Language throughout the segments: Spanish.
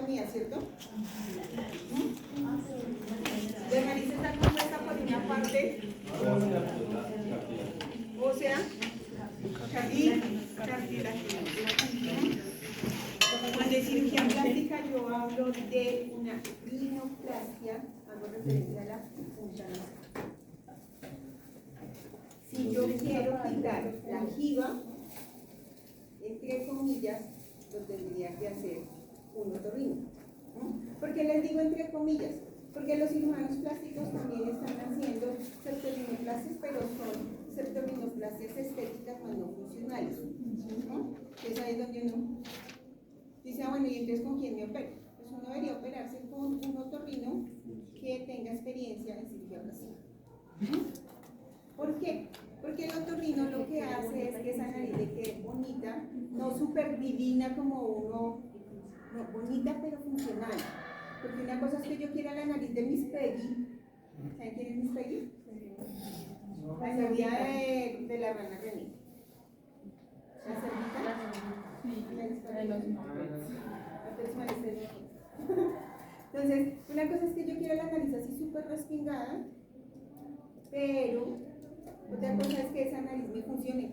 extremidad, ¿cierto? La nariz está compuesta por una parte ósea y cartilaginosa. Cuando en cirugía plástica yo hablo de una rinoplastia, hago referencia a la punta nasal. Si yo quiero quitar la jiba, entre comillas, lo tendría que hacer un otorrino. ¿Por qué les digo entre comillas? Porque los cirujanos plásticos también están haciendo septorrinoplastias, pero son septorrinoplastias estéticas, más no funcionales. Entonces ahí es donde uno dice, bueno, ¿y entonces con quién me opero? Pues uno debería operarse con un otorrino que tenga experiencia en cirugía plástica. ¿Por qué? Porque el otorrino lo que hace es que esa nariz le quede bonita, no súper divina como uno, no, bonita pero funcional. Porque una cosa es que yo quiera la nariz de Miss Peggy. ¿Saben quién es Miss Peggy? La novia de la rana René. ¿La cerdita? Entonces, una cosa es que yo quiera la nariz así súper respingada, pero otra cosa es que esa nariz me funcione.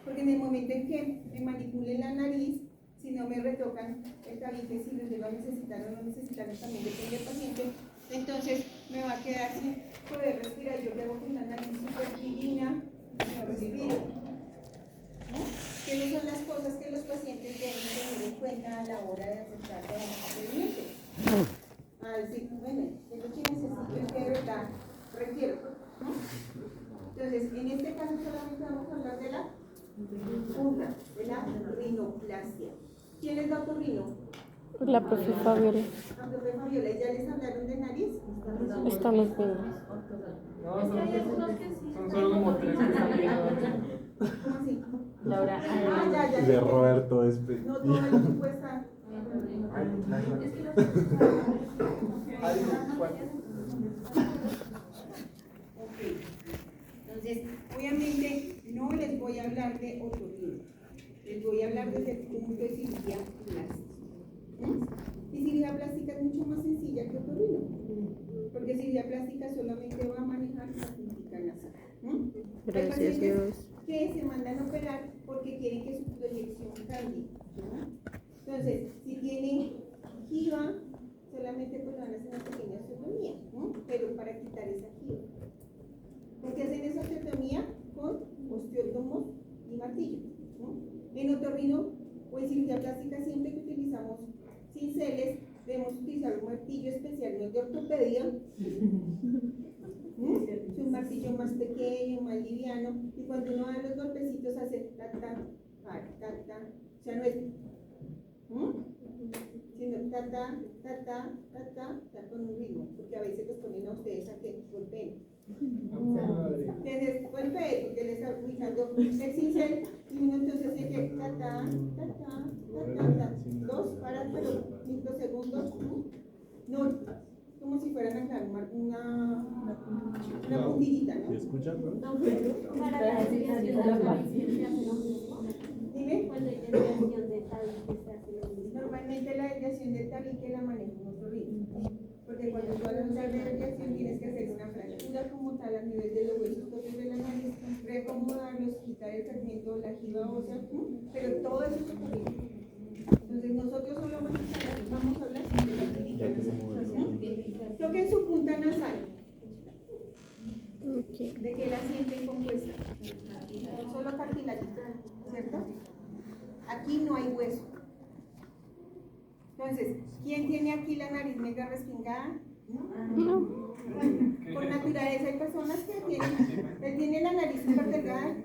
Porque en el momento en que me manipulen la nariz, si no me retocan el tabique, si lo llevo a necesitar o no necesitar, también depende del paciente, entonces me va a quedar sin poder respirar. Yo luego con una nariz súper divina, no respiro. ¿Qué son las cosas que los pacientes deben tener en cuenta a la hora de aceptar trabajo procedimiento? A decir, bueno, es lo que necesito y que de verdad requiero. Entonces, en este caso solamente vamos a hablar de la punta, de la rinoplastia. ¿Quién es la otorrino? La profe Fabiola. La profe Fabiola. ¿Ya les hablaron de nariz? Estamos viendo. No, son solo como 3 que están viendo. ¿Cómo así? Laura. Ya. De Roberto es No todo el equipo está. Ok. Entonces, obviamente no les voy a hablar de otorrino. Les voy a hablar desde el punto de cirugía plástica. Y cirugía plástica es mucho más sencilla que otorrino. Porque cirugía plástica solamente va a manejar la puntica nasal. Gracias, Dios. Que se mandan a operar porque quieren que su proyección cambie. Entonces, si tienen jiba, solamente pues van a hacer una pequeña osteotomía, pero para quitar esa jiba. ¿Por qué hacen esa osteotomía? Con osteótomos y martillo. En otorrino o en cirugía plástica, siempre que utilizamos cinceles, debemos utilizar un martillo especial, no es de ortopedia. Es un martillo más pequeño, más liviano, y cuando uno da los golpecitos hace ta ta, o sea, no es sino ta ta, ta ta, ta ta, ta con un ritmo, porque a veces los ponen a ustedes a que golpeen. Entonces, golpeen, porque les está utilizando el cincel, y uno entonces tiene que ta ta, ta ta, ta ta, ta, dos para, pero microsegundos, no, como si fueran a dejar una puntillita, ¿no? ¿Se escucha? Para la desviación de la paciencia. Dime. Cuando hay desviación de tabique se hace lo mismo. Normalmente la desviación del tabique la maneja un otorrino, porque cuando tú haces una desviación tienes que hacer una fractura como tal a nivel de los huesos propios de la nariz, reacomodarlos, quitar el fragmento, la jiba ósea, pero todo eso es otorrino. Entonces nosotros solo vamos a hablar de la utilización. Toquen su punta nasal. ¿De qué la sienten compuesta? Solo cartilagina, ¿cierto? Aquí no hay hueso. Entonces, ¿quién tiene aquí la nariz mega respingada? No. Por naturaleza hay personas que tienen la nariz súper delgada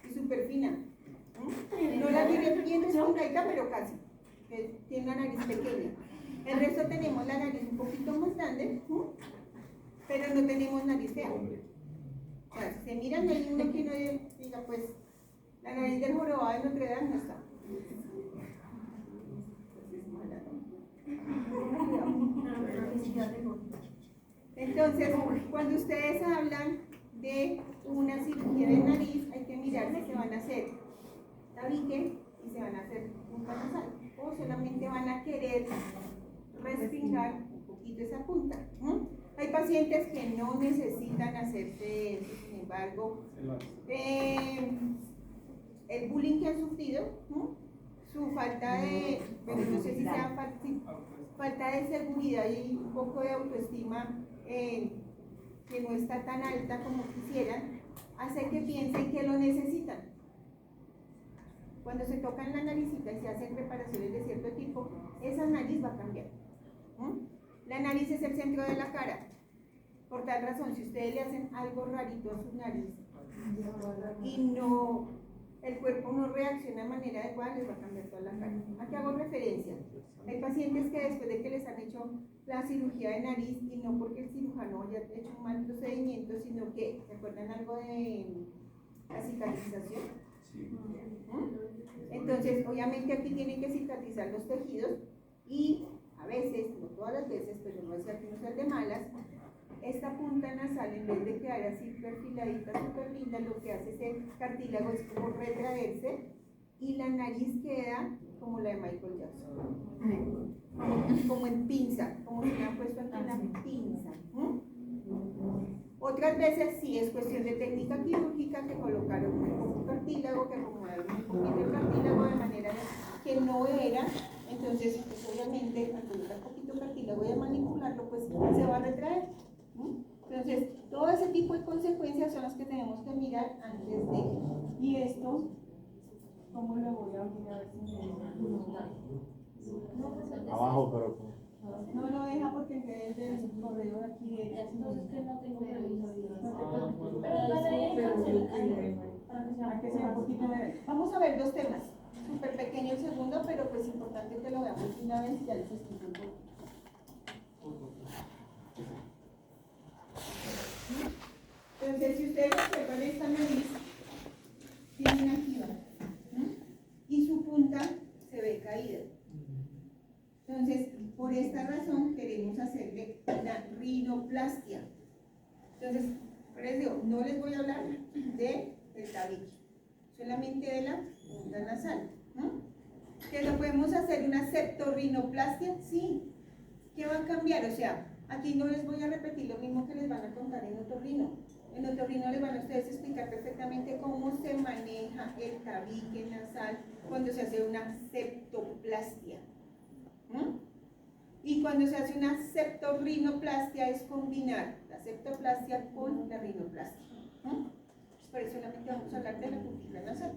y súper fina. No la tienen bien respingada, pero casi. Tiene la nariz pequeña. El resto tenemos la nariz un poquito más grande, pero no tenemos nariz fea. O sea, si se miran, no hay uno que no diga, pues, la nariz del jorobado de Notre Dame no está. Entonces, cuando ustedes hablan de una cirugía de nariz, hay que mirar si se van a hacer tabique y se van a hacer punta nasal, o solamente van a querer respingar un poquito esa punta. Hay pacientes que no necesitan hacerse eso, sin embargo, el bullying que han sufrido, su falta de, bueno, no sé si sea falta de seguridad y un poco de autoestima que no está tan alta como quisieran, hace que piensen que lo necesitan. Cuando se tocan la naricita y se hacen reparaciones de cierto tipo, esa nariz va a cambiar. La nariz es el centro de la cara. Por tal razón, si ustedes le hacen algo rarito a su nariz y no, el cuerpo no reacciona de manera adecuada, les va a cambiar toda la cara. ¿A qué hago referencia? Hay pacientes que después de que les han hecho la cirugía de nariz, y no porque el cirujano haya hecho un mal procedimiento, sino que, ¿se acuerdan algo de la cicatrización? Entonces, obviamente aquí tienen que cicatrizar los tejidos y a veces, no todas las veces, pero no es que no sea de malas, esta punta nasal, en vez de quedar así perfiladita, súper linda, lo que hace ese cartílago es como retraerse y la nariz queda como la de Michael Jackson, como en pinza, como si hubieran puesto aquí una pinza. Otras veces sí es cuestión de técnica quirúrgica, que colocaron un poco cartílago, que acomodaron un poquito el cartílago de manera que no era, entonces pues, obviamente al colocar poquito cartílago y a manipularlo pues se va a retraer. Entonces todo ese tipo de consecuencias son las que tenemos que mirar antes de, y esto, ¿cómo lo voy a abrir? A ver si me Abajo, pero no lo deja porque entonces del correo de aquí de Entonces que no tengo permiso. para que sea un poquito de... Vamos a ver dos temas, súper pequeño el segundo, pero pues importante que lo veamos una vez y ya les explico un poco. Entonces, si ustedes observan esta nariz, tiene una jiba y su punta se ve caída. Entonces, por esta razón queremos hacerle una rinoplastia. Entonces, por eso digo, no les voy a hablar del tabique, solamente de la punta nasal. ¿Que lo podemos hacer una septorrinoplastia? Sí. ¿Qué va a cambiar? O sea, aquí no les voy a repetir lo mismo que les van a contar en otorrino. En otorrino les van a ustedes explicar perfectamente cómo se maneja el tabique nasal cuando se hace una septoplastia. Y cuando se hace una septorrinoplastia es combinar la septoplastia con la rinoplastia. Por eso solamente vamos a hablar de la puntita nasal.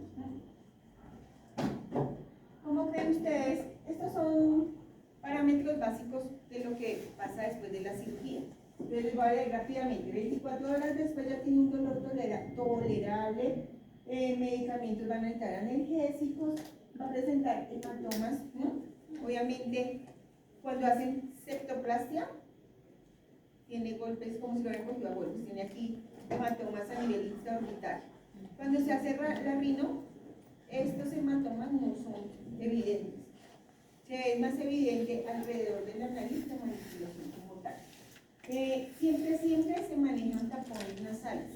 ¿Cómo creen ustedes? Estos son parámetros básicos de lo que pasa después de la cirugía. Entonces les voy a leer rápidamente. 24 horas después ya tiene un dolor tolerable, medicamentos van a estar analgésicos, va a presentar hematomas. Obviamente, cuando hacen septoplastia, tiene golpes como si lo hubieran cogido a golpes, tiene aquí hematomas a nivel intraorbital. Cuando se hace la rino, estos hematomas no son evidentes. Se ve más evidente alrededor de la nariz la manipulación como tal. Siempre se manejan tapones nasales,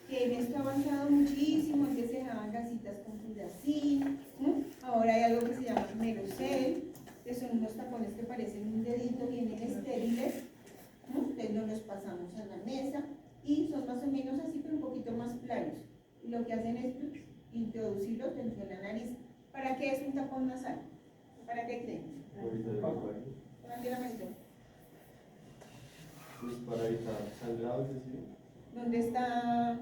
que en esto ha avanzado muchísimo. Antes se daban gasitas con Fluoracin, ahora hay algo que se llama Merocel, que son unos tapones que parecen un dedito, vienen estériles, entonces nos los pasamos a la mesa y son más o menos así, pero un poquito más planos. Y lo que hacen es introducirlos dentro de la nariz. ¿Para qué es un tapón nasal? ¿Para qué creen? Levante la manito. Pues para evitar sangrado, es decir. ¿Dónde está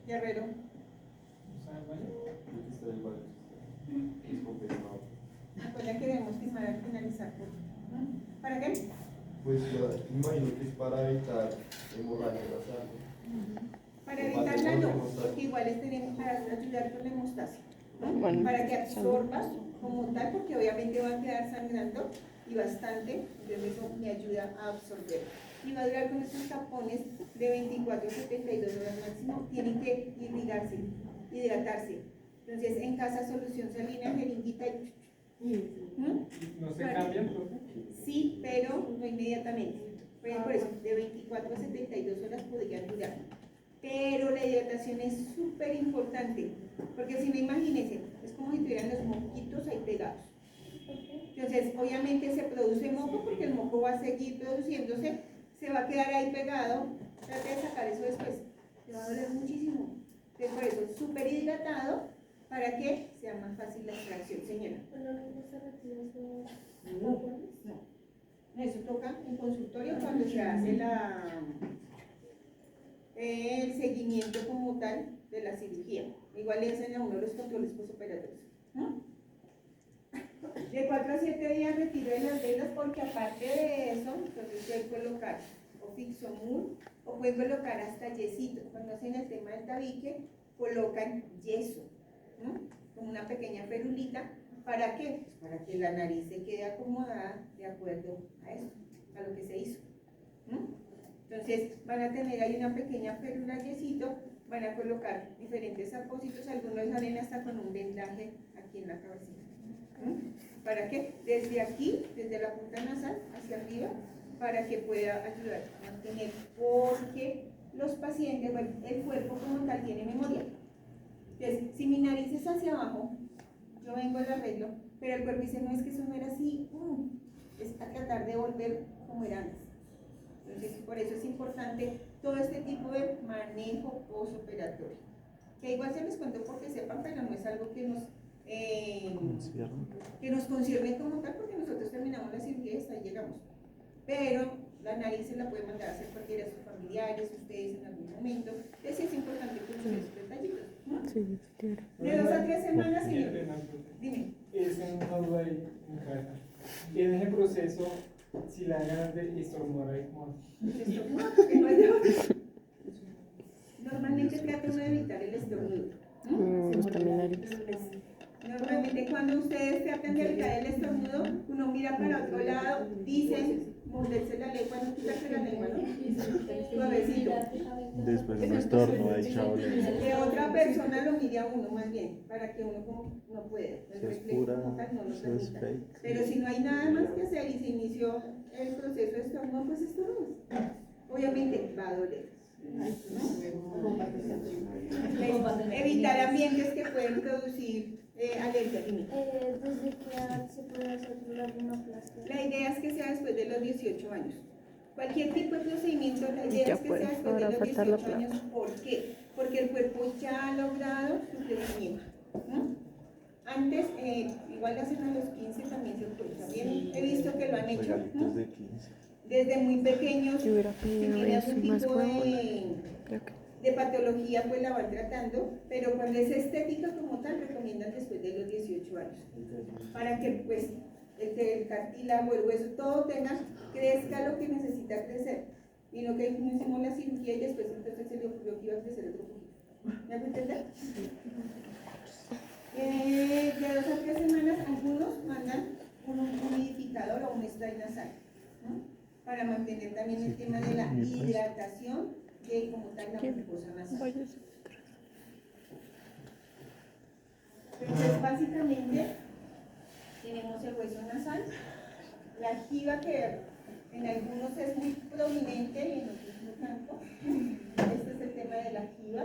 Guerrero? Aquí está el baño. Es compensado. Pues ya queremos finalizar. ¿Para qué? Pues yo imagino que es para evitar hemorragia nasal. Para evitarla no, porque igual tenemos para ayudar con la hemostasia. Bueno, Para que absorba como tal, porque obviamente va a quedar sangrando y bastante, entonces eso me ayuda a absorber. Y va a durar con estos tapones de 24 a 72 horas máximo, tienen que irrigarse, hidratarse. Entonces en casa solución salina, jeringuita y... ¿No se cambian, profe? Sí, pero no inmediatamente. Por eso, de 24 a 72 horas podrían durar. Pero la hidratación es súper importante, porque si no, imagínense, es como si tuvieran los moquitos ahí pegados. Entonces, obviamente se produce moco porque el moco va a seguir produciéndose, se va a quedar ahí pegado. Trate de sacar eso después, te va a doler muchísimo. Entonces, por eso, súper hidratado para que sea más fácil la extracción, señora. No, eso toca en consultorio cuando se hace el seguimiento como tal de la cirugía. Igual le hacen a uno los controles postoperatorios, ¿no? De 4 a 7 días retiro de las velas porque aparte de eso, entonces pueden colocar o fixomul o pueden colocar hasta yesito. Cuando hacen el tema del tabique, colocan yeso, ¿no? Como una pequeña ferulita. ¿Para qué? Pues para que la nariz se quede acomodada de acuerdo a eso, a lo que se hizo, ¿no? Entonces van a tener ahí una pequeña férula yesito, van a colocar diferentes apósitos, algunos salen hasta con un vendaje aquí en la cabecita. ¿Para qué? Desde aquí, desde la punta nasal hacia arriba, para que pueda ayudar a mantener, porque los pacientes, bueno, el cuerpo como tal tiene memoria. Entonces, si mi nariz es hacia abajo, yo vengo al arreglo, pero el cuerpo dice, no, es que eso no era así, es a tratar de volver como era antes. Entonces, por eso es importante todo este tipo de manejo postoperatorio. Que igual se les cuento porque sepan, pero no es algo que nos concierne como tal, porque nosotros terminamos la cirugía y hasta ahí llegamos. Pero la nariz se la puede mandar a hacer cualquiera de sus familiares, ustedes en algún momento. Entonces es importante conocer esos detallitos, ¿no? Sí, claro. De 2 a 3 semanas, señor. Dime. Es una duda ahí en cabeza. En ese proceso, si la ganas de estornudar ahí como... Estornudo, porque no hay de otra. Normalmente trata uno de evitar el estornudo, ¿no? Está mi nariz. Normalmente cuando ustedes tratan de evitar el estornudo, uno mira para otro lado, dicen, morderse la lengua, no quitarse la lengua, ¿no? Suavecito. Después de un estorno, ahí chao. Que otra persona lo mire a uno más bien, para que uno como no pueda. El Eso es reflejo pura, como tal no lo eso es permita. fake. Pero si no hay nada más que hacer y se inició el proceso de estornudo, pues estornudo. Obviamente va a doler. Evitar ambientes que pueden producir alergia. Dime. ¿Desde qué edad se puede hacer la rinoplastia? La idea es que sea después de los 18 años. Cualquier tipo de procedimiento, la idea Ya es que pues, sea después de ahora los falta la 18 años. ¿Por qué? Porque el cuerpo ya ha logrado su crecimiento, ¿no? Antes, igual hacen a los 15 también se puede. También he visto que lo han hecho, Regalitos ¿no? de 15. Desde muy pequeños. Yo hubiera Si pedido tiene eso algún más tipo huevo. Creo que. de patología, pues la van tratando, pero cuando es estética como tal, recomiendan después de los 18 años, para que pues el cartílago, el hueso, todo crezca lo que necesita crecer, y no que no hicimos la cirugía y después entonces se le ocurrió que iba a crecer otro poquito. ¿Me hago entender? De 2 a 3 semanas, algunos mandan un humidificador o un spray nasal, ¿no? Para mantener también el tema de la hidratación de como tal la mucosa nasal. Entonces, básicamente, tenemos el hueso nasal, la jiba que en algunos es muy prominente y en otros no tanto. Este es el tema de la jiba.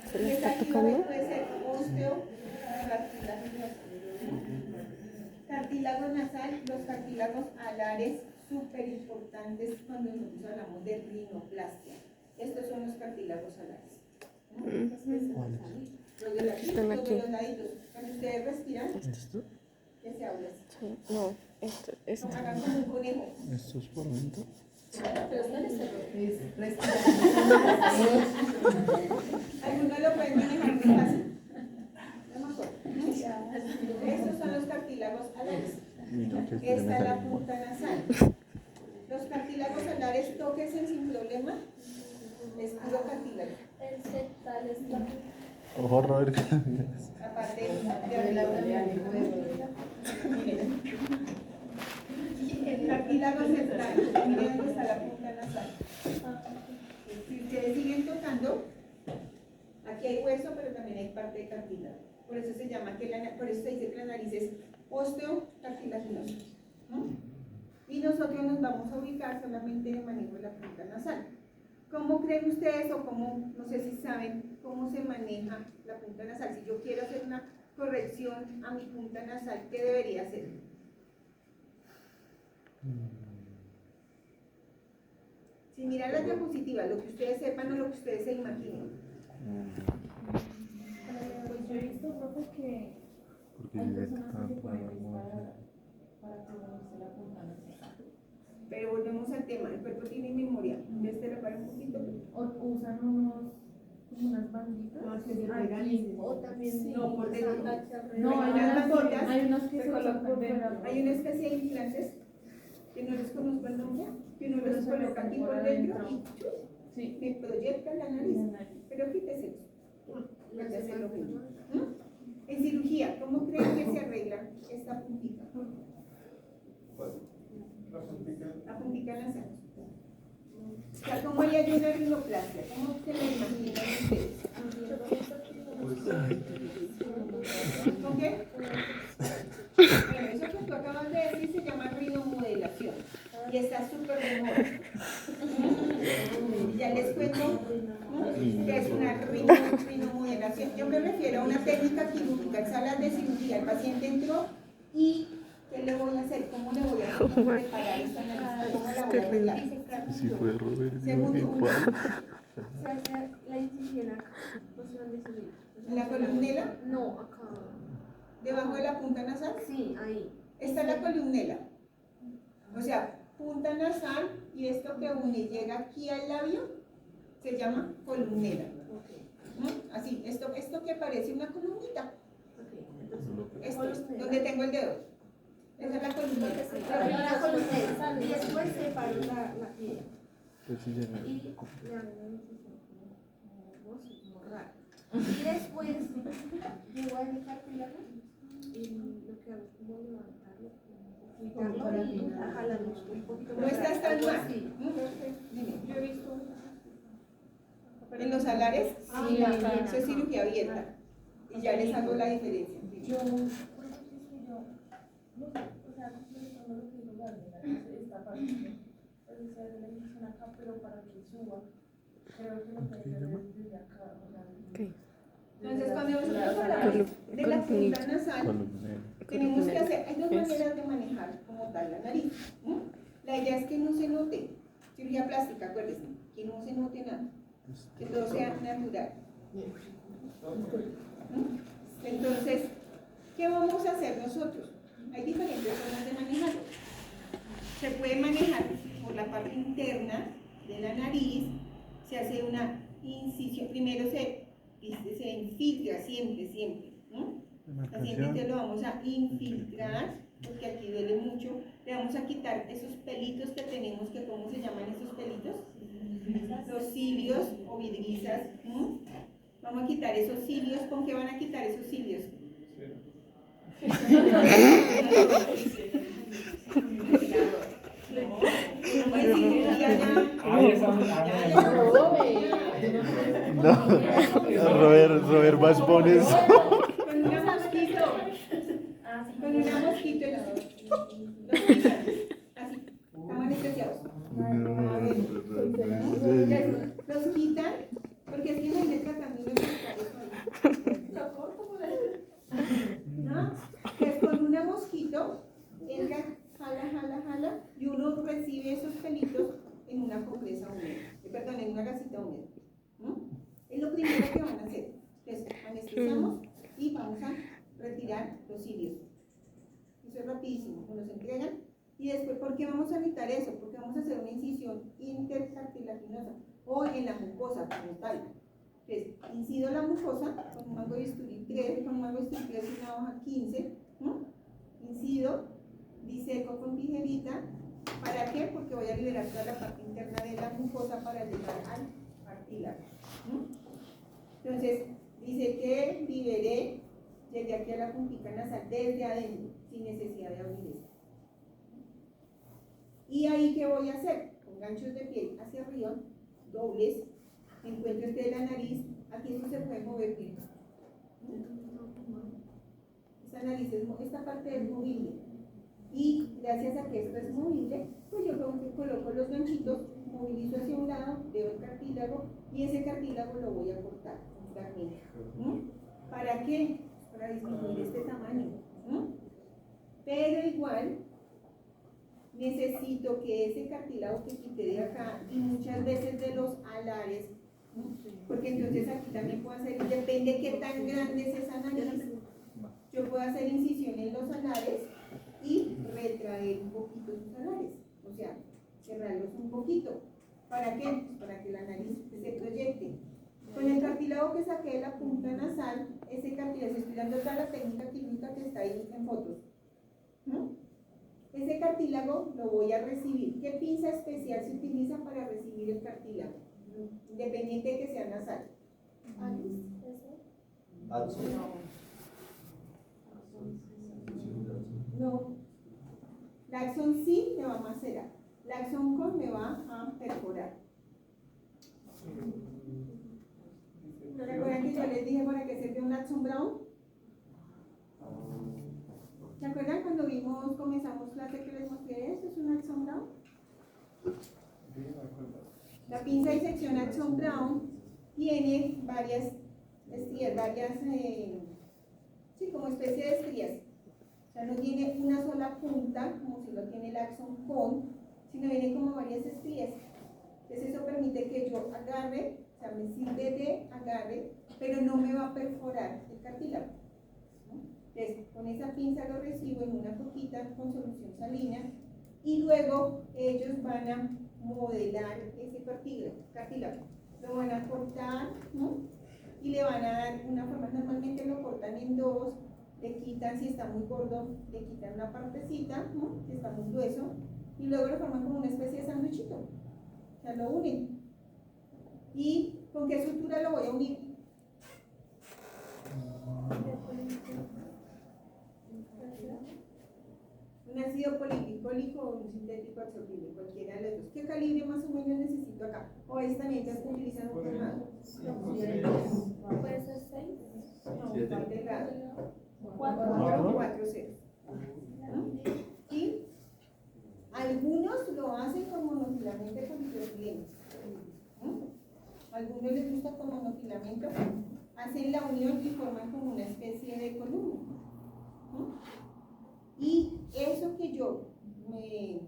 ¿Se le Esa está jiba tocando? puede ser óseo, cartílago nasal, los cartílagos alares, súper importantes cuando nosotros hablamos de rinoplastia. Estos son los cartílagos alares. Los de la Están los aquí. de los laditos. Cuando ustedes respiran, que se habla así. Sí, no, esto. No, hagan como un conejo. ¿Esto es por dentro? Algunos lo pueden manejar muy fácil. No me acuerdo. Estos son los cartílagos alares. Mira que Esta es la la punta nasal. Los cartílagos alares, tóquense sin problema. Es puro cartílago. El septal está. Ojo, Robert. Aparte de arriba. El cartílago septal. Miren dónde está la punta nasal. Si ustedes siguen tocando, aquí hay hueso, pero también hay parte de cartílago. Por eso se llama por eso se dice que la nariz es osteocartilaginosa, ¿no? Y nosotros nos vamos a ubicar solamente en el manejo de la punta nasal. ¿Cómo creen ustedes o cómo, no sé si saben, cómo se maneja la punta nasal? Si yo quiero hacer una corrección a mi punta nasal, ¿qué debería hacer? Si miran la diapositiva, lo que ustedes sepan o lo que ustedes se imaginen. Pues yo he visto, profe, que Porque hay ya personas está que se ponen para para pronunciar la punta nasal. Pero volvemos al tema, el cuerpo tiene memoria. Entonces te repara un poquito. O usan como unas banditas. que se aquí, pegan. O también sí. No, por dentro. No, Hay unas botas, hay unas que se se colocan colocan por dentro. hay unas que hacen implantes, que no les conozco el nombre, que uno Pero los se coloca meten aquí por por dentro adentro. y ¡chus! Sí. Me proyecta la nariz. La nariz. Pero quítese eso. Vuelve a hacer lo mismo. En cirugía, ¿cómo creen que se arregla esta puntita? La puntica. La puntita nasal. O sea, ¿cómo haría yo una rinoplastia? ¿Cómo se la imaginan ustedes? ¿Con qué? Bueno, eso que tú acabas de decir se llama rinomodelación y está súper de moda. Ya les cuento que es una rinomodelación. Yo me refiero a una técnica quirúrgica en salas de cirugía. El paciente entró y ¿qué le voy a hacer? ¿Cómo le voy a preparar esta nariz? ¿Cómo la voy a arreglar? Si fue Robert, Segundo, Se hace la incisión acá. Pues ¿dónde se ve? ¿en la columnela? No, acá. ¿Debajo de la punta nasal? Sí, ahí. Esta es la columnela. O sea, punta nasal y esto que une y llega aquí al labio se llama columnela. ¿No? Así, esto que parece una columnita. Esto es donde tengo el dedo. Esa es la columnela. La columna. Y después separo la piel. pues sí, ya no. Y le hago una incisión como raro. Y después llego a mi cartílago y lo que hago es como levantarlo, quitarlo y jalarlo un poquito. No estás tan algo mal. así. Dime. Yo he visto. En los alares, Sí, eso es cirugía abierta. Y ya les hago la diferencia. Yo, por ejemplo, es que yo, no sé, o sea, no lo que digo, esta parte, pues se hace la incisión acá, pero para que suba, creo que lo que hay que hacer es desde acá, o sea, Entonces, cuando nosotros hablamos de la punta nasal, Columnera. tenemos que hacer, hay dos maneras de manejar como tal la nariz. La idea es que no se note, cirugía plástica, acuérdense, que no se note nada, que todo sea natural. Entonces, ¿qué vamos a hacer nosotros? Hay diferentes formas de manejarlo. Se puede manejar por la parte interna de la nariz, se hace una incisión, primero se infiltra siempre, ¿no? Paciente lo vamos a infiltrar, porque aquí duele mucho, le vamos a quitar esos pelitos que tenemos, que ¿cómo se llaman esos pelitos? Los cilios o vidrizas, ¿no? Vamos a quitar esos cilios. ¿Con qué van a quitar esos cilios? Ahí está. No, Robert más pones. Con una mosquito. Con una mosquito. Los quitan. Así. Están anestesiados. Los quitan porque es que no hay tratamiento de ¿no? Que es con una mosquito, entra, jala, y uno recibe esos pelitos en una compresa húmeda, perdón, en una gasita húmeda. ¿No? Es lo primero que van a hacer. Entonces, anestesiamos y vamos a retirar los cilios. Eso es rapidísimo, nos los entregan. Y después, ¿por qué vamos a evitar eso? Porque vamos a hacer una incisión intercartilaginosa o en la mucosa como tal. Entonces, incido la mucosa con un mango de bisturí 3, con un mango de bisturí 3 y una hoja 15, ¿no? Incido, diseco con tijerita. ¿Para qué? Porque voy a liberar toda la parte interna de la mucosa para llegar al cartílago, ¿no? Entonces, dice que liberé, llegué aquí a la puntica nasal desde adentro, sin necesidad de abrir esto. ¿Y ahí qué voy a hacer? Con ganchos de piel hacia arriba, dobles, encuentro este de la nariz, aquí esto se puede mover bien. Esta nariz, esta parte es movible. Y gracias a que esto es movible, pues yo coloco los ganchitos movilizo hacia un lado, veo el cartílago y ese cartílago lo voy a cortar, un fragmento. ¿Para qué? Para disminuir este tamaño. Pero igual necesito que ese cartílago que quité de acá y muchas veces de los alares, porque entonces aquí también puedo hacer, depende qué tan grande es esa nariz, yo puedo hacer incisión en los alares y retraer un poquito sus alares, o sea, cerrarlos un poquito. ¿Para qué? Pues para que la nariz se proyecte. Con el cartílago que saqué de la punta nasal, ese cartílago, estoy dando toda la técnica química que está ahí en fotos. Ese cartílago lo voy a recibir. ¿Qué pinza especial se utiliza para recibir el cartílago? Independiente de que sea nasal. No. La Axon sí me va a macerar. La Axon con me va a perforar. ¿Recuerdan que yo les dije para qué sirve un Axon Brown? ¿Se acuerdan cuando comenzamos clase que les mostré esto? ¿Es un Axon Brown? La pinza de sección Axon Brown tiene varias estrías, como especie de estrías. O sea, no tiene una sola punta, como si lo tiene el Axon Con, sino viene como varias estrías. Entonces eso permite que yo agarre, o sea, me sirve de agarre, pero no me va a perforar el cartílago. Entonces, con esa pinza lo recibo en una coquita con solución salina y luego ellos van a modelar ese cartílago. Lo van a cortar, ¿no? Y le van a dar una forma, normalmente lo cortan en dos, le quitan, si está muy gordo, le quitan una partecita, ¿no? Si está muy grueso, y luego lo forman como una especie de sándwichito. O sea, lo unen. ¿Y con qué estructura lo voy a unir? Un ácido polipicólico o un sintético absorbible, cualquiera de los dos. ¿Qué calibre más o menos necesito acá? O esta neta se utiliza un formato. Puede ser 6. No, está delgado. 4 ceros. Y algunos lo hacen con monofilamento polipropileno. Algunos les gusta con monofilamento, hacen la unión y forman como una especie de columna. Y eso que yo me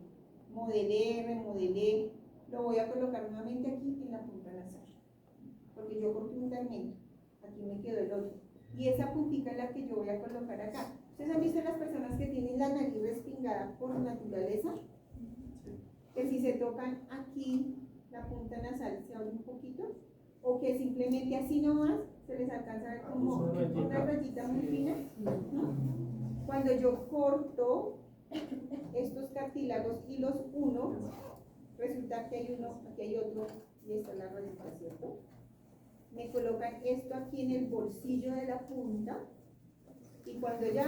remodelé, lo voy a colocar nuevamente aquí en la punta nasal. Porque yo corté un fragmento, aquí me quedó el otro. Y esa puntita es la que yo voy a colocar acá. ¿Ustedes han visto las personas que tienen la nariz respingada por naturaleza? Que si se tocan aquí, la punta nasal se abre un poquito, o que simplemente así nomás se les alcanza a ver como una rayita muy fina, ¿no? Cuando yo corto estos cartílagos y los uno, resulta que hay uno, aquí hay otro, y esta es la rayita, ¿cierto? Me colocan esto aquí en el bolsillo de la punta, y cuando ya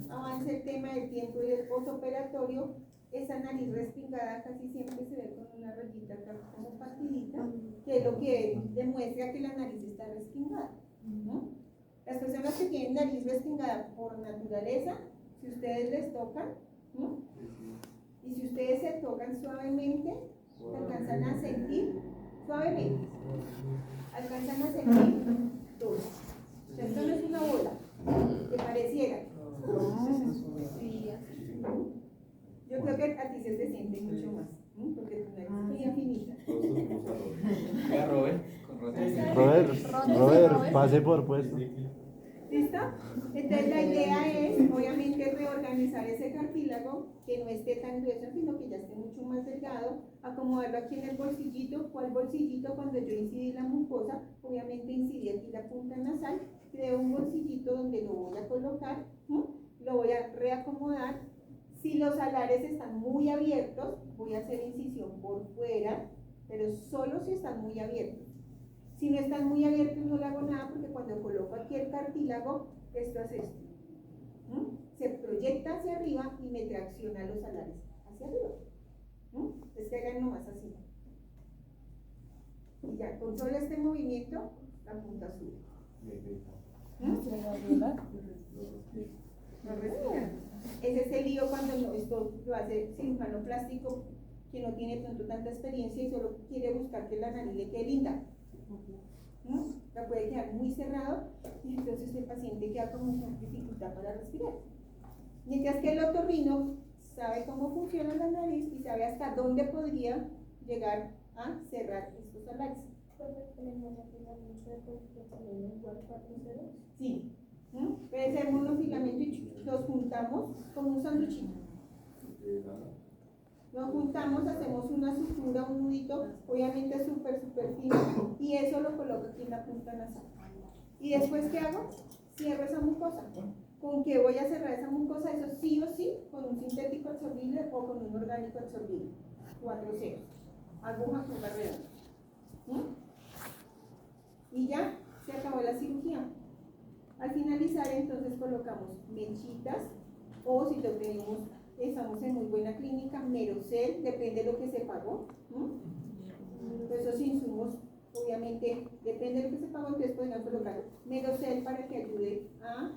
avance el tema del tiempo y del postoperatorio, esa nariz respingada casi siempre se ve con una rayita acá como partidita, que es lo que demuestra que la nariz está respingada, ¿no? Las personas que tienen nariz respingada por naturaleza, si ustedes les tocan, ¿no? Y si ustedes se tocan suavemente, alcanzan a sentir, suavemente, alcanzan a sentir todo. O sea, esto no es una bola, que pareciera. Yo creo que a ti se te siente mucho más, ¿no? Porque tu nariz es muy finita. Robert, pase por puesto. ¿Listo? Entonces la idea es, obviamente, reorganizar ese cartílago, que no esté tan grueso, sino que ya esté mucho más delgado, acomodarlo aquí en el bolsillito. ¿Cuál bolsillito? Cuando yo incidí la mucosa, obviamente incidí aquí la punta nasal, creo un bolsillito donde lo voy a colocar, ¿no? Lo voy a reacomodar. Si los alares están muy abiertos, voy a hacer incisión por fuera, pero solo si están muy abiertos. Si no están muy abiertos no le hago nada, porque cuando coloco aquí el cartílago, esto hace esto. Se proyecta hacia arriba y me tracciona los alares hacia arriba. Entonces que hagan nomás así. Y ya, con solo este movimiento, la punta sube. No respira. Ese es el lío cuando esto lo hace cirujano plástico, que no tiene de pronto tanta experiencia y solo quiere buscar que la nariz le quede linda. ¿No? La puede quedar muy cerrado y entonces el paciente queda como con dificultad para respirar. Mientras que el otorrino sabe cómo funciona la nariz y sabe hasta dónde podría llegar a cerrar estos alares. Sí. Puede ser monofilamento y los juntamos como un sanduchito. Nos juntamos, hacemos una sutura, un nudito, obviamente súper fino, y eso lo coloco aquí en la punta nasal. ¿Y después qué hago? Cierro esa mucosa. ¿Con qué voy a cerrar esa mucosa? Eso sí o sí, con un sintético absorbible o con un orgánico absorbible. 4 ceros. Aguja con redonda. Y ya se acabó la cirugía. Al finalizar, entonces colocamos mechitas, o si lo tenemos, estamos en muy buena clínica, Merocel, depende de lo que se pagó. Esos insumos, obviamente, depende de lo que se pagó, entonces podemos colocar Merocel para que ayude a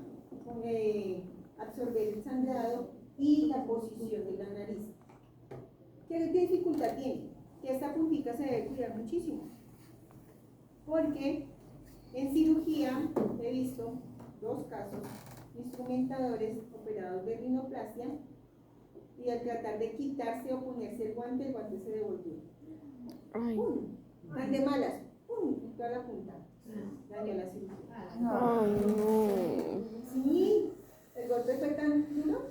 absorber el sangrado y la posición de la nariz. ¿Qué dificultad tiene? Que esta puntita se debe cuidar muchísimo, porque en cirugía he visto 2 casos, instrumentadores operados de rinoplastia, y al tratar de quitarse o ponerse el guante se devolvió. Ay, ¡Pum! Tan de malas, ¡pum! Y toda la punta. Dañó la cirugía. ay, no. Sí, el golpe fue tan duro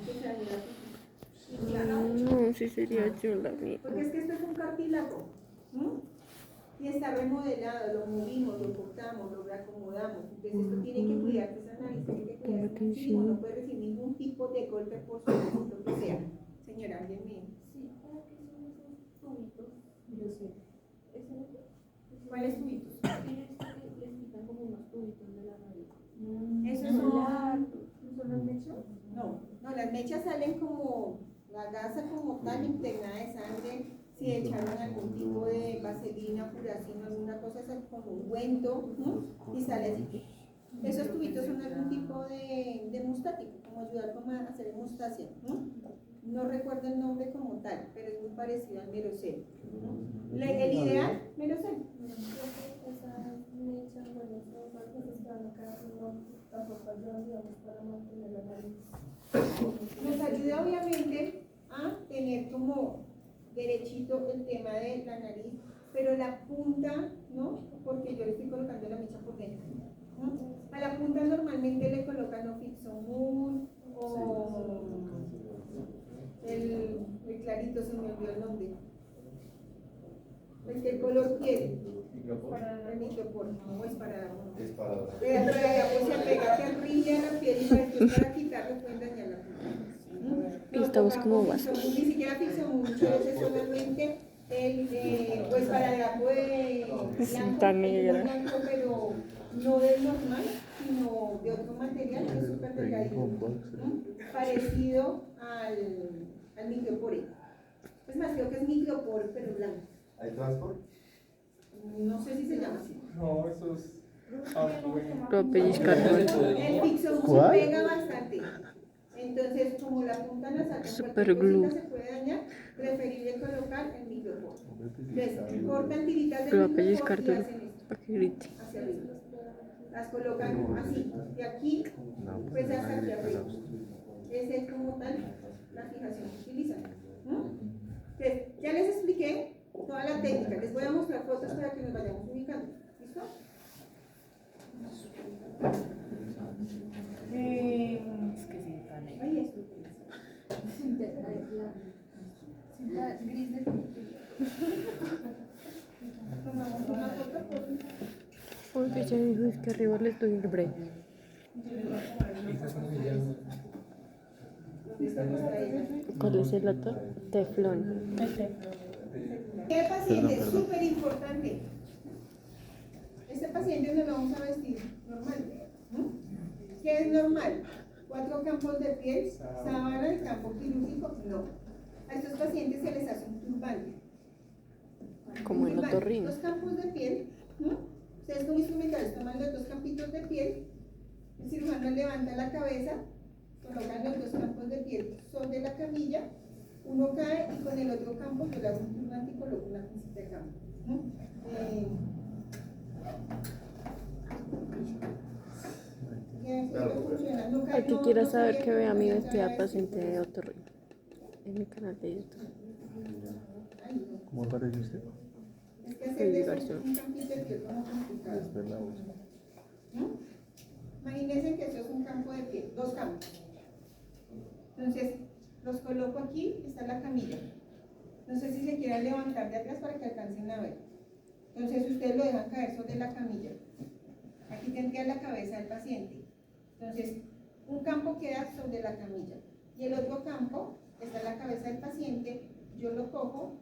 que se dañó la punta. No, sí sería yo la mía. Porque es que esto es un cartílago. Y está remodelado, lo movimos, lo cortamos, lo reacomodamos. Entonces esto tiene que cuidarse, esa nariz tiene que cuidarse muchísimo, no puede recibir ningún tipo de golpe por su lo que sea. Señora, alguien me... Sí, ¿para qué son esos tubitos? Yo sé. ¿Eso no es? ¿Cuáles tubitos? Les quitan como unos tubitos de la nariz. Esos son... ¿Son las mechas? No, las mechas salen como la gasa como tal, impregnada de sangre. Si echaron algún tipo de vaselina, puracino, alguna cosa con ungüento, y sale así. Esos tubitos son algún tipo de mustático, como ayudar como a hacer hemostasia. No recuerdo el nombre como tal, pero es muy parecido al Merocel. El ideal, Merocel. Esas mechas, bueno, son algo que están acá, no, tampoco ayudan, digamos, para mantener la nariz. Nos ayuda obviamente a tener como derechito el tema de la nariz, pero la punta, ¿no? Porque yo le estoy colocando la mecha por dentro. A la punta normalmente le colocan o Fixomul o el clarito, se me olvidó el nombre. El color piel. Para el micropor, no es para... Es para... Pero ya pues se pega terrible a la piel y para quitarlo pueden dañar la piel. Estamos como Ni siquiera fixo mucho, es solamente el, pues para el agua de Cinta negra. blanco, pero no del normal, sino de otro material que es súper delgadito, parecido al micropore. Es más, creo que es micropore, pero blanco. ¿Hay transport? No sé si se llama así. No, esos. Ah, bueno. Lo pellizcando. El fixo se pega bastante. Entonces, como la punta nasal Super glue. se puede dañar, preferible colocar el micropor. Entonces, cortan tiritas de Lo micropor pellizcar y todo hacen esto, para que grite. hacia arriba. Las colocan así, de aquí, pues hasta aquí arriba. Esa es como tal la fijación que utilizan. Entonces, ya les expliqué toda la técnica. Les voy a mostrar fotos para que nos vayamos ubicando. ¿Listo? Es que sí, está negra. Ahí estoy. Cinta gris de Tomamos una foto por Porque ella dijo es que arriba les doy el break. ¿Cuál es el otro? Teflón. ¿Qué paciente? Es súper importante. Este paciente no lo vamos a vestir normal. ¿Qué es normal? 4 campos de piel, sábana, el campo quirúrgico, no. A estos pacientes se les hace un turbante. Como en otorrino. 2 campos de piel, ustedes como instrumentales toman los 2 campitos de piel, el cirujano levanta la cabeza, colocan los 2 campos de piel sobre la camilla Uno cae y con el otro campo yo le hago un turbante y coloco una pincita de campo. Funciona. No cae- El que no- quiera no saber sabía que vea mi podía vestida traer paciente esto. de otorrino en mi canal de YouTube. Ay, no. ¿Cómo aparece usted? Es que hacer Soy de eso García. un campito de piel como complicado. Es ver la voz. Imagínense que esto es un campo de pie, dos campos. Entonces, los coloco aquí, está la camilla. No sé si se quieran levantar de atrás para que alcancen a ver. Entonces, ustedes lo dejan caer sobre la camilla. Aquí tendría la cabeza del paciente. Entonces, un campo queda sobre la camilla. Y el otro campo, está la cabeza del paciente, yo lo cojo,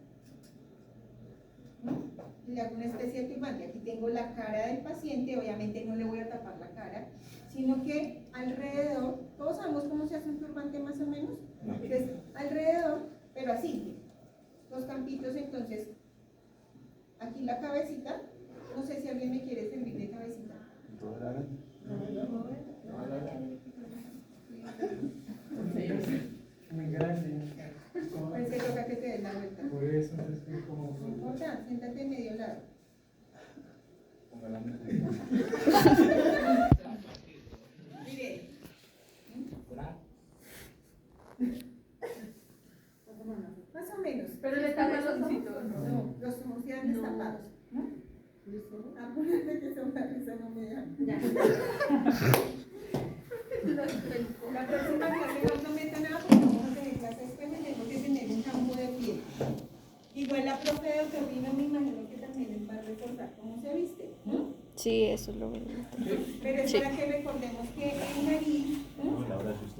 ¿no? Y le hago una especie de turbante. Aquí tengo la cara del paciente, obviamente no le voy a tapar la cara, sino que alrededor, todos sabemos cómo se hace un turbante más o menos, entonces alrededor, pero así, los campitos. Entonces, aquí la cabecita, no sé si alguien me quiere servir de cabecita. Muy grande. Pues se toca que te den la vuelta. Por eso es como. No importa, siéntate en medio lado. Mire. Más o menos. Pero le tapan los ojitos. No, los ojos quedan destapados. Acuérdate que son eso no me da. La próxima clase no meta nada porque vamos a tener clase después, tenemos que tener un campo de piel. Igual la profe de otorrino me imagino que también les va a recordar cómo se viste. Sí, eso es lo bueno. Pero es Sí. para que recordemos que en nariz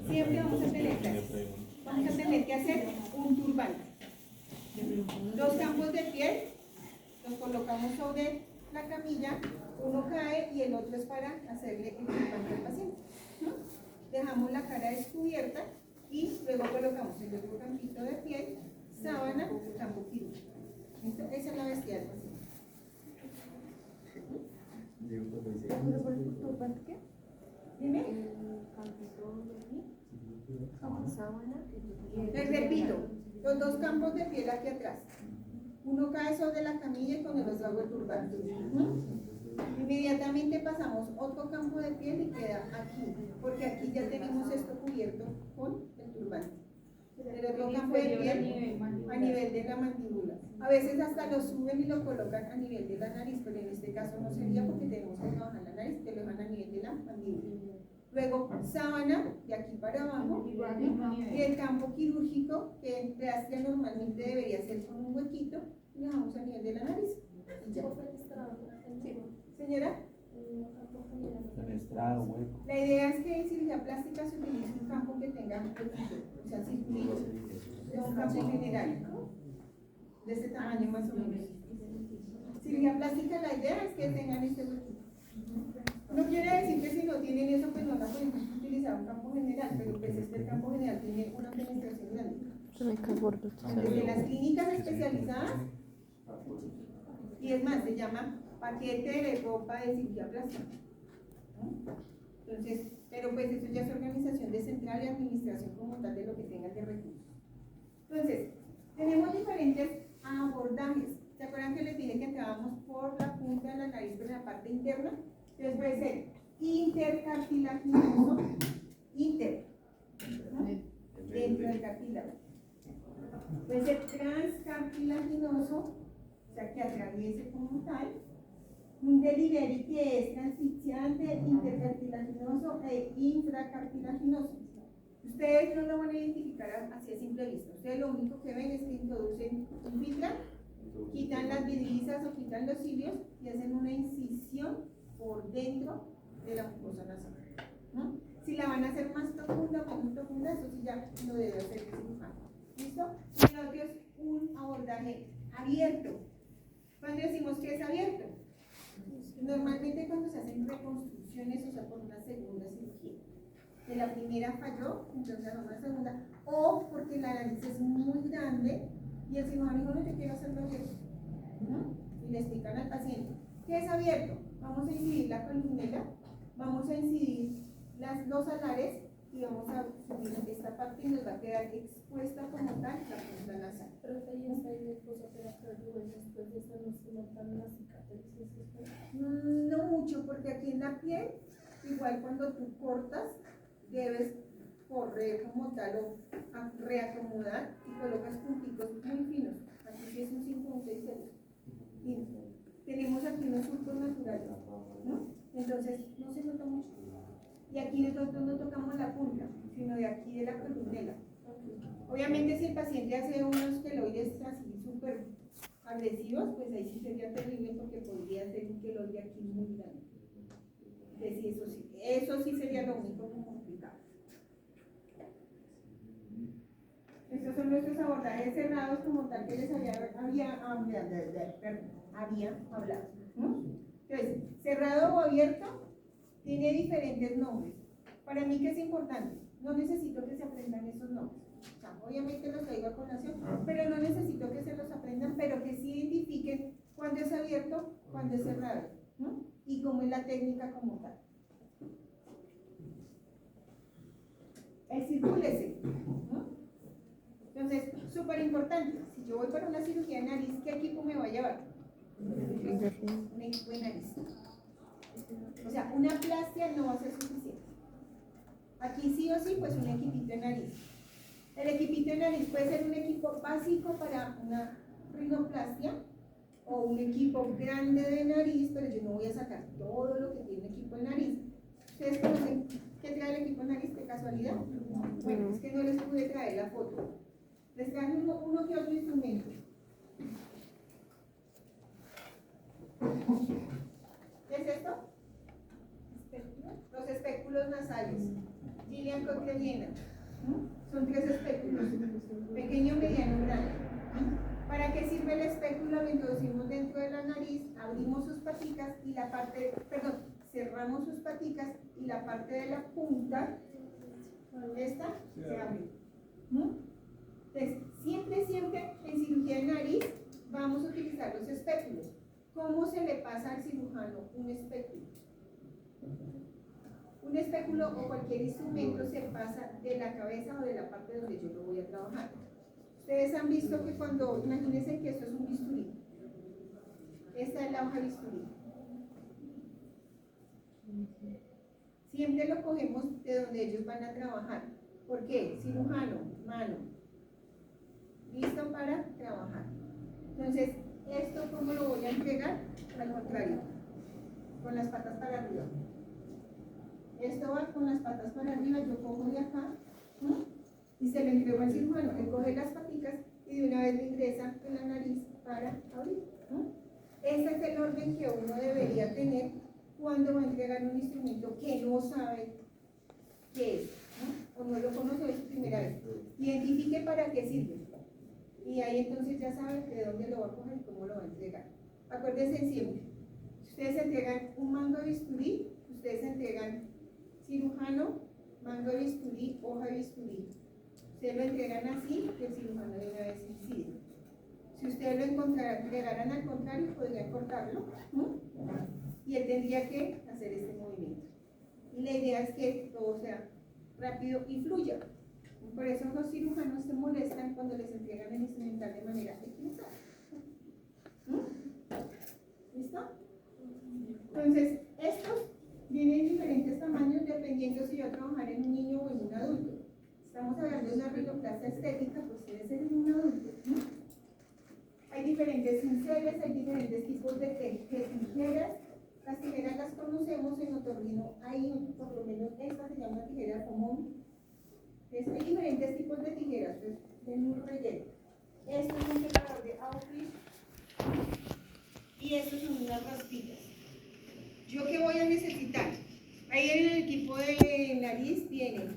siempre vamos a tener clases. Vamos a tener que hacer un turbante. Dos campos de piel, los colocamos sobre la camilla, uno cae y el otro es para hacerle el turbante al paciente. Dejamos la cara descubierta y luego colocamos el otro campito de piel, sábana, campo quirúrgico. Esa es la vestida del paciente. Dime. Les repito, los dos campos de piel aquí atrás. Uno cae sobre la camilla y con el otro hago el turbante. Inmediatamente pasamos otro campo de piel y queda aquí, porque aquí ya tenemos esto cubierto con el turbante. El otro campo de piel a nivel de la mandíbula. A veces hasta lo suben y lo colocan a nivel de la nariz, pero en este caso no sería porque tenemos que trabajar la nariz, que lo dejan a nivel de la mandíbula. Luego, sábana, de aquí para abajo, y el campo quirúrgico, que en plastia normalmente debería ser con un huequito, y lo dejamos a nivel de la nariz. Y ya. Sí. Señora, la idea es que en cirugía plástica se utilice un campo que tenga huequito, o sea, circulito, no un campo general, de este tamaño más o menos. Cirugía plástica, la idea es que tengan este huequito. No quiere decir que si no tienen eso, pues no la pueden utilizar un campo general, pero pues el campo general tiene una penetración grande. Ay, qué gordo. Desde las clínicas especializadas, y es más, se llama paquete de ropa de cirugía plástica. Entonces, pero pues eso ya es organización de central y administración como tal de lo que tengan de recursos. Entonces, tenemos diferentes abordajes. ¿Se acuerdan que les dije que entrábamos por la punta de la nariz, por la parte interna? Entonces puede ser intercartilaginoso, dentro del cartílago. Puede ser transcartilaginoso, o sea que atraviese como tal. Un delivery que es transficiante, intercartilaginoso e infracartilaginoso. Ustedes no lo van a identificar así a simple vista. Ustedes lo único que ven es que introducen un filtro, quitan las vidrizas o quitan los cilios y hacen una incisión por dentro de la mucosa nasal. Si la van a hacer más profunda o menos profunda, eso sí ya lo debe hacer el cirujano. ¿Listo? Y el otro es un abordaje abierto. ¿Cuándo decimos que es abierto? Normalmente cuando se hacen reconstrucciones, o sea, por una segunda cirugía. Que la primera falló, entonces a una segunda, o porque la nariz es muy grande y el cirujano dijo, no, yo quiero hacerlo abierto. Y le explican al paciente, ¿qué es abierto? Vamos a incidir la columela, vamos a incidir los alares y vamos a subir esta parte y nos va a quedar expuesta como tal la punta nasal. Pero está ahí el posoperatorio, después de eso no se notan las cicatrices. No mucho, porque aquí en la piel, igual cuando tú cortas, debes correr como tal o reacomodar y colocas punticos muy finos. Aquí sí es un 5 o un 6 ceros. Y tenemos aquí unos surcos naturales, ¿no? Entonces no se nota mucho. Y aquí nosotros no tocamos la punta, sino de aquí de la columela. Obviamente si el paciente hace unos queloides así súper agresivos, pues ahí sí sería terrible porque podría ser un queloide aquí muy grande. Entonces eso sí sería lo único complicado. Estos son nuestros abordajes cerrados como tal que les había hablado. ¿No? Entonces, cerrado o abierto tiene diferentes nombres. Para mí, ¿qué es importante? No necesito que se aprendan esos nombres. O sea, obviamente los traigo a colación, pero no necesito que se los aprendan, pero que sí identifiquen cuándo es abierto, cuándo es cerrado, ¿no? Y cómo es la técnica como tal. El circúlese, ¿no? Entonces, súper importante, si yo voy para una cirugía de nariz, ¿qué equipo me va a llevar? Un equipo de nariz. O sea, una plastia no va a ser suficiente. Aquí sí o sí, pues un equipito de nariz. El equipito de nariz puede ser un equipo básico para una rinoplastia o un equipo grande de nariz, pero yo no voy a sacar todo lo que tiene un equipo de nariz. ¿Ustedes conocen qué trae el equipo de nariz? ¿De casualidad? Bueno, es que no les pude traer la foto. Les traje uno que otro instrumento. ¿Qué es esto? Los espéculos nasales. Gillian Cotriana. Son 3 espéculos. Pequeño, mediano, grande. ¿Para qué sirve el espéculo? Lo introducimos dentro de la nariz, abrimos sus paticas y la parte, cerramos sus paticas y la parte de la punta, esta, se abre. Entonces, siempre en cirugía de nariz vamos a utilizar los espéculos. ¿Cómo se le pasa al cirujano un espéculo? Un espéculo o cualquier instrumento se pasa de la cabeza o de la parte donde yo lo voy a trabajar. Ustedes han visto que cuando, imagínense que esto es un bisturí. Esta es la hoja de bisturí. Siempre lo cogemos de donde ellos van a trabajar. ¿Por qué? Cirujano, mano. Listo para trabajar. Entonces, ¿esto cómo lo voy a entregar? Al contrario, con las patas para arriba. Esto va con las patas para arriba, yo cojo de acá, ¿no? Y se le entrega al cirujano. Él coge las patitas y de una vez le ingresa en la nariz para abrir, ¿no? Ese es el orden que uno debería tener cuando va a entregar un instrumento que no sabe qué es, ¿no? O no lo conoce, es su primera vez. Identifique para qué sirve. Y ahí entonces ya sabe de dónde lo va a coger y cómo lo va a entregar. Acuérdense siempre, si ustedes entregan un mango de bisturí, ustedes entregan cirujano, mango de bisturí, hoja de bisturí. Ustedes lo entregan así, que el cirujano de una vez incide. Si ustedes lo entregaran al contrario, podrían cortarlo, ¿no? Y él tendría que hacer este movimiento. Y la idea es que todo sea rápido y fluya. Por eso los cirujanos se molestan cuando les entregan el instrumental de manera equivocada. ¿Listo? Entonces, estos vienen en diferentes tamaños dependiendo si yo voy a trabajar en un niño o en un adulto. Estamos hablando de una rinoplastia estética, pues debe ser en un adulto, ¿no? Hay diferentes cinceles, hay diferentes tipos de tijeras. Las tijeras las conocemos en otorrino, hay por lo menos esta se llama tijera común. Entonces, hay diferentes tipos de tijeras, pues, de un relleno. Esto es un secador de Outreach y estos son unas raspillas. ¿Yo qué voy a necesitar? Ahí en el equipo de nariz vienen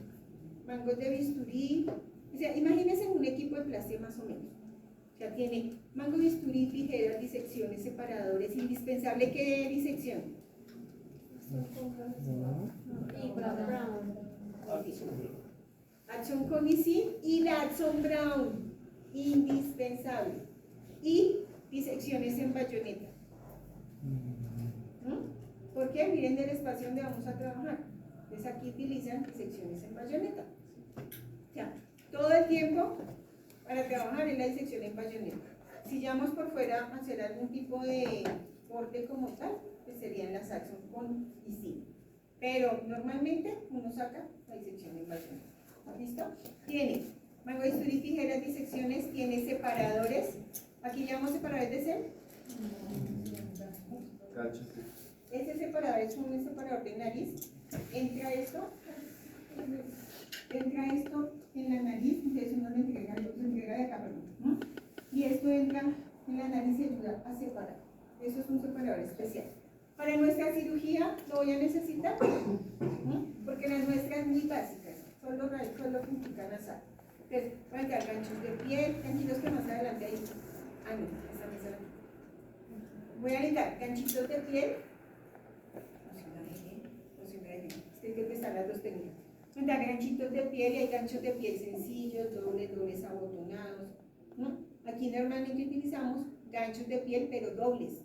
mangos de bisturí. O sea, imagínense un equipo de plastia más o menos. O sea, tiene mango de bisturí, tijeras, disecciones, separadores. Indispensable, ¿qué disección? Action Conicin y la Action Brown, indispensable. Y disecciones en bayoneta. ¿No? ¿Por qué? Miren del espacio donde vamos a trabajar. Entonces aquí utilizan disecciones en bayoneta. O sea, todo el tiempo para trabajar en la disección en bayoneta. Si llevamos por fuera a hacer algún tipo de corte como tal, pues serían las Saxon con y sin. Pero normalmente uno saca la disección en bayoneta. ¿Listo? Tiene mango de bisturí, tijeras, disecciones, tiene separadores. Aquí llamamos separadores de cel. Ganchos. Este separador es un separador de nariz. Entra esto en la nariz, entonces uno lo entrega de acá, perdón, ¿no? Y esto entra en la nariz y ayuda a separar. Eso es un separador especial. Para nuestra cirugía lo voy a necesitar, ¿no? Porque las nuestras muy básicas, solo puntica nasal. Entonces, van a quedar ganchos de piel, ganchitos que más adelante hay. Ah, no, esa mesa. Voy a necesitar ganchitos de piel. Hay que prestar las dos técnicas. Dar ganchitos de piel y hay ganchos de piel sencillos, dobles abotonados, ¿no? Aquí normalmente utilizamos ganchos de piel pero dobles.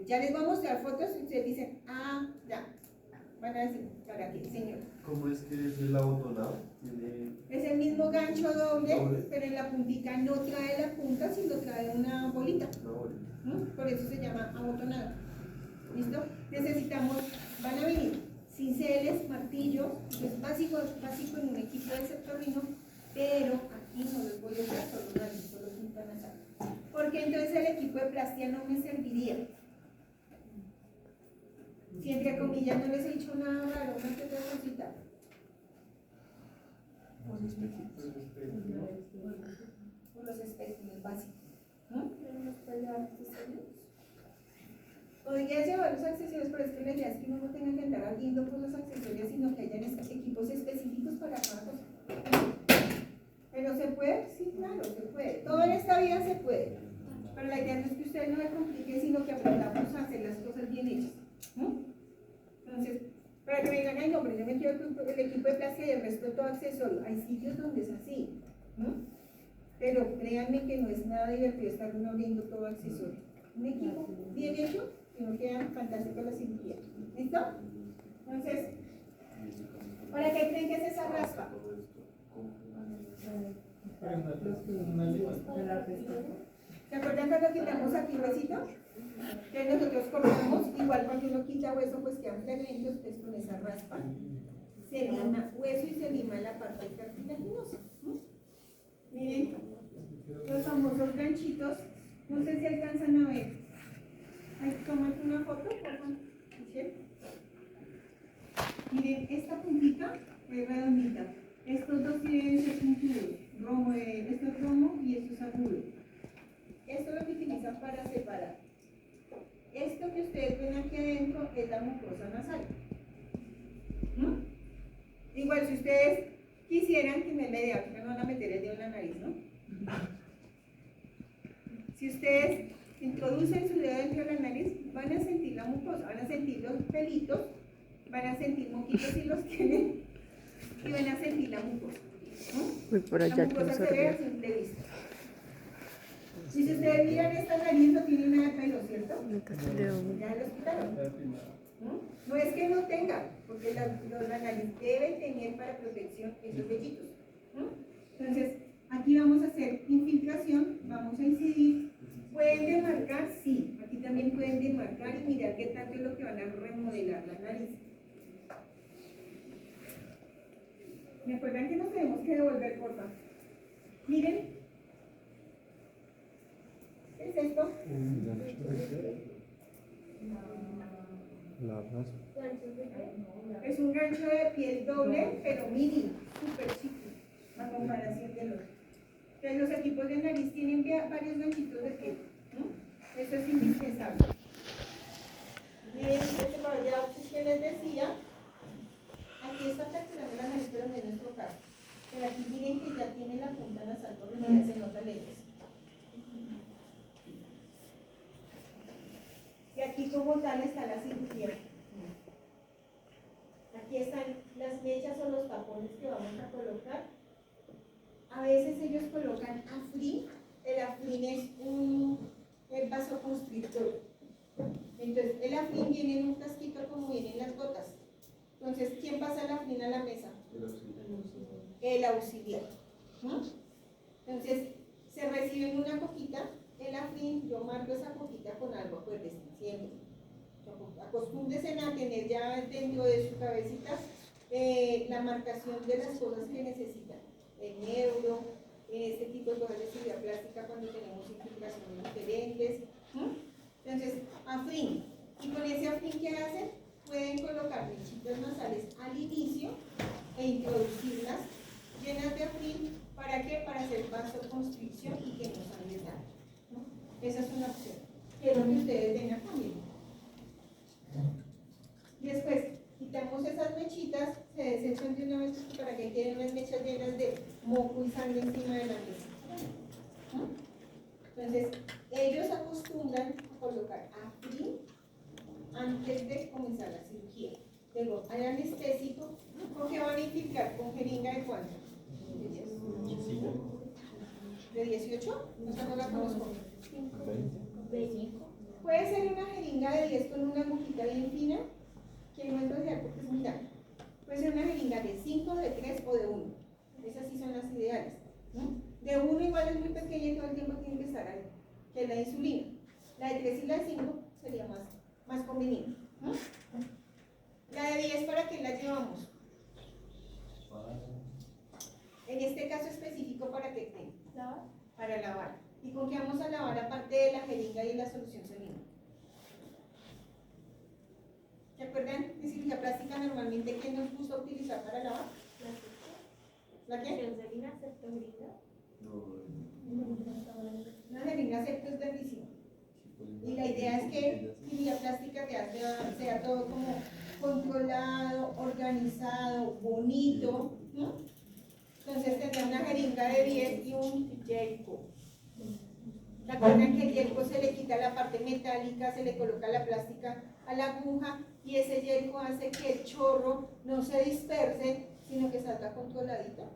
Ya les voy a mostrar fotos y ustedes dicen, ah, ya. Van a decir, ¿para qué, señor? ¿Cómo es que es el abotonado? Tiene... Es el mismo gancho doble, pero en la puntica no trae la punta, sino trae una bolita. Una bolita. ¿No? Por eso se llama abotonado. ¿Listo? Necesitamos, van a venir cinceles, martillos, es básico en un equipo de sectorrino, pero aquí no les voy a usar solo nariz, solo punta nasal. Porque entonces el equipo de plastia no me serviría. Si entre comillas no les he dicho nada raro, una que otra cosita. Por los espécimes básicos. ¿No? Podría llevar los accesorios, pero es que la idea es que uno no tenga que andar abriendo por los accesorios, sino que hayan equipos específicos para cada cosa. ¿Pero se puede? Sí, claro, se puede. Todo en esta vida se puede. Pero la idea no es que ustedes no me compliquen, sino que aprendamos a hacer las cosas bien hechas. ¿No? Entonces, para que me digan, ay, no, pero yo me quiero el equipo de plastia y el resto todo accesorio. Hay sitios donde es así. ¿No? Pero créanme que no es nada divertido estar uno abriendo todo accesorio. Un equipo bien hecho que no queda fantástico la cirugía. ¿Listo? Entonces, ¿para qué creen que es esa raspa? ¿Se acuerdan cuando quitamos aquí huesito? Que nosotros cortamos, igual cuando uno quita hueso, pues quedan fragmentos, pues con esa raspa se lima hueso y se lima la parte cartilaginosa. Miren, los famosos ganchitos, no sé si alcanzan a ver. Ahí, tómate una foto, por favor. Miren, esta puntita es redondita. Estos dos tienen ese puntudo. Esto es romo y esto es agudo. Esto es lo que utilizan para separar. Esto que ustedes ven aquí adentro es la mucosa nasal. Igual, si ustedes quisieran que me le no van a meter el dedo en la nariz, ¿no? Si ustedes introducen su dedo dentro de la nariz, van a sentir la mucosa, van a sentir los pelitos, van a sentir moquitos si los tienen y van a sentir la mucosa. Voy por allá, La mucosa se ve a simple vista. Y si ustedes miran esta nariz, no tiene nada de pelo, ¿cierto? Ya los quitaron. No es que no tenga, porque la nariz debe tener para protección esos vellitos. Entonces, aquí vamos a hacer infiltración, vamos a incidir. ¿Pueden demarcar? Sí. Aquí también pueden demarcar y mirar qué tanto es lo que van a remodelar la nariz. ¿Me acuerdan que nos tenemos que devolver, por favor? Miren. ¿Qué es esto? Es un gancho de piel doble, pero mini, súper chico, a comparación del otro. Entonces los equipos de nariz tienen varios ganchitos de piel. Esto es indispensable. Miren, que les decía, aquí está capturando la nariz, pero no es nuestro caso. Pero aquí miren que ya tiene la punta nasal corregida, se nota lejos. Y aquí como tal está la cirugía. Aquí están las mechas o los tapones que vamos a colocar. A veces ellos colocan afrin. El afrin es el vasoconstrictor. Entonces el afrin viene en un frasquito como vienen las gotas. Entonces, ¿quién pasa la afrin a la mesa? El auxiliar. El auxiliar. ¿No? Entonces, se recibe en una coquita el afrin, yo marco esa coquita con algo, acuérdense, siempre. Acostúmbrense a tener ya dentro de su cabecita la marcación de las cosas que necesitan. El neuro, este tipo de cosas de cirugía plástica cuando tenemos infiltraciones diferentes. Entonces, afrin. Y con ese afrin, ¿qué hacen? Pueden colocar mechitas nasales al inicio e introducirlas llenas de afrin. ¿Para qué? Para hacer vasoconstricción y que no sangre nada. Esa es una opción. Quiero que ustedes ven acá, miren. Después, quitamos esas mechitas, se desechan de una vez para que queden las mechas llenas de moco y sangre encima de la mesa. Entonces, ellos acostumbran a colocar afrin antes de comenzar la cirugía. Luego, hay anestésico, ¿con qué van a infiltrar? ¿Con jeringa de cuánto? ¿De 18? No la conozco. Puede ser una jeringa de 10 con una agujita bien fina, que no es rociar porque es muy grande. Puede ser una jeringa de 5, de 3 o de 1. Esas sí son las ideales. De 1 igual es muy pequeña y todo el tiempo tiene que estar ahí, que es la insulina. La de 3 y la de 5 sería más conveniente. La de 10, ¿para qué la llevamos? En este caso específico, ¿para qué creen? Para lavar. ¿Y con qué vamos a lavar aparte de la jeringa y la solución salina? ¿Se acuerdan de cirugía plástica normalmente qué nos gusta utilizar para lavar? ¿La qué? Una jeringa septo es verdísima. Y la idea es que cirugía plástica sea todo como controlado, organizado, bonito. Entonces tendrá una jeringa de 10 y un yelco. ¿Se acuerdan que el yelco se le quita la parte metálica, se le coloca la plástica a la aguja y ese yelco hace que el chorro no se disperse, sino que salga controladito?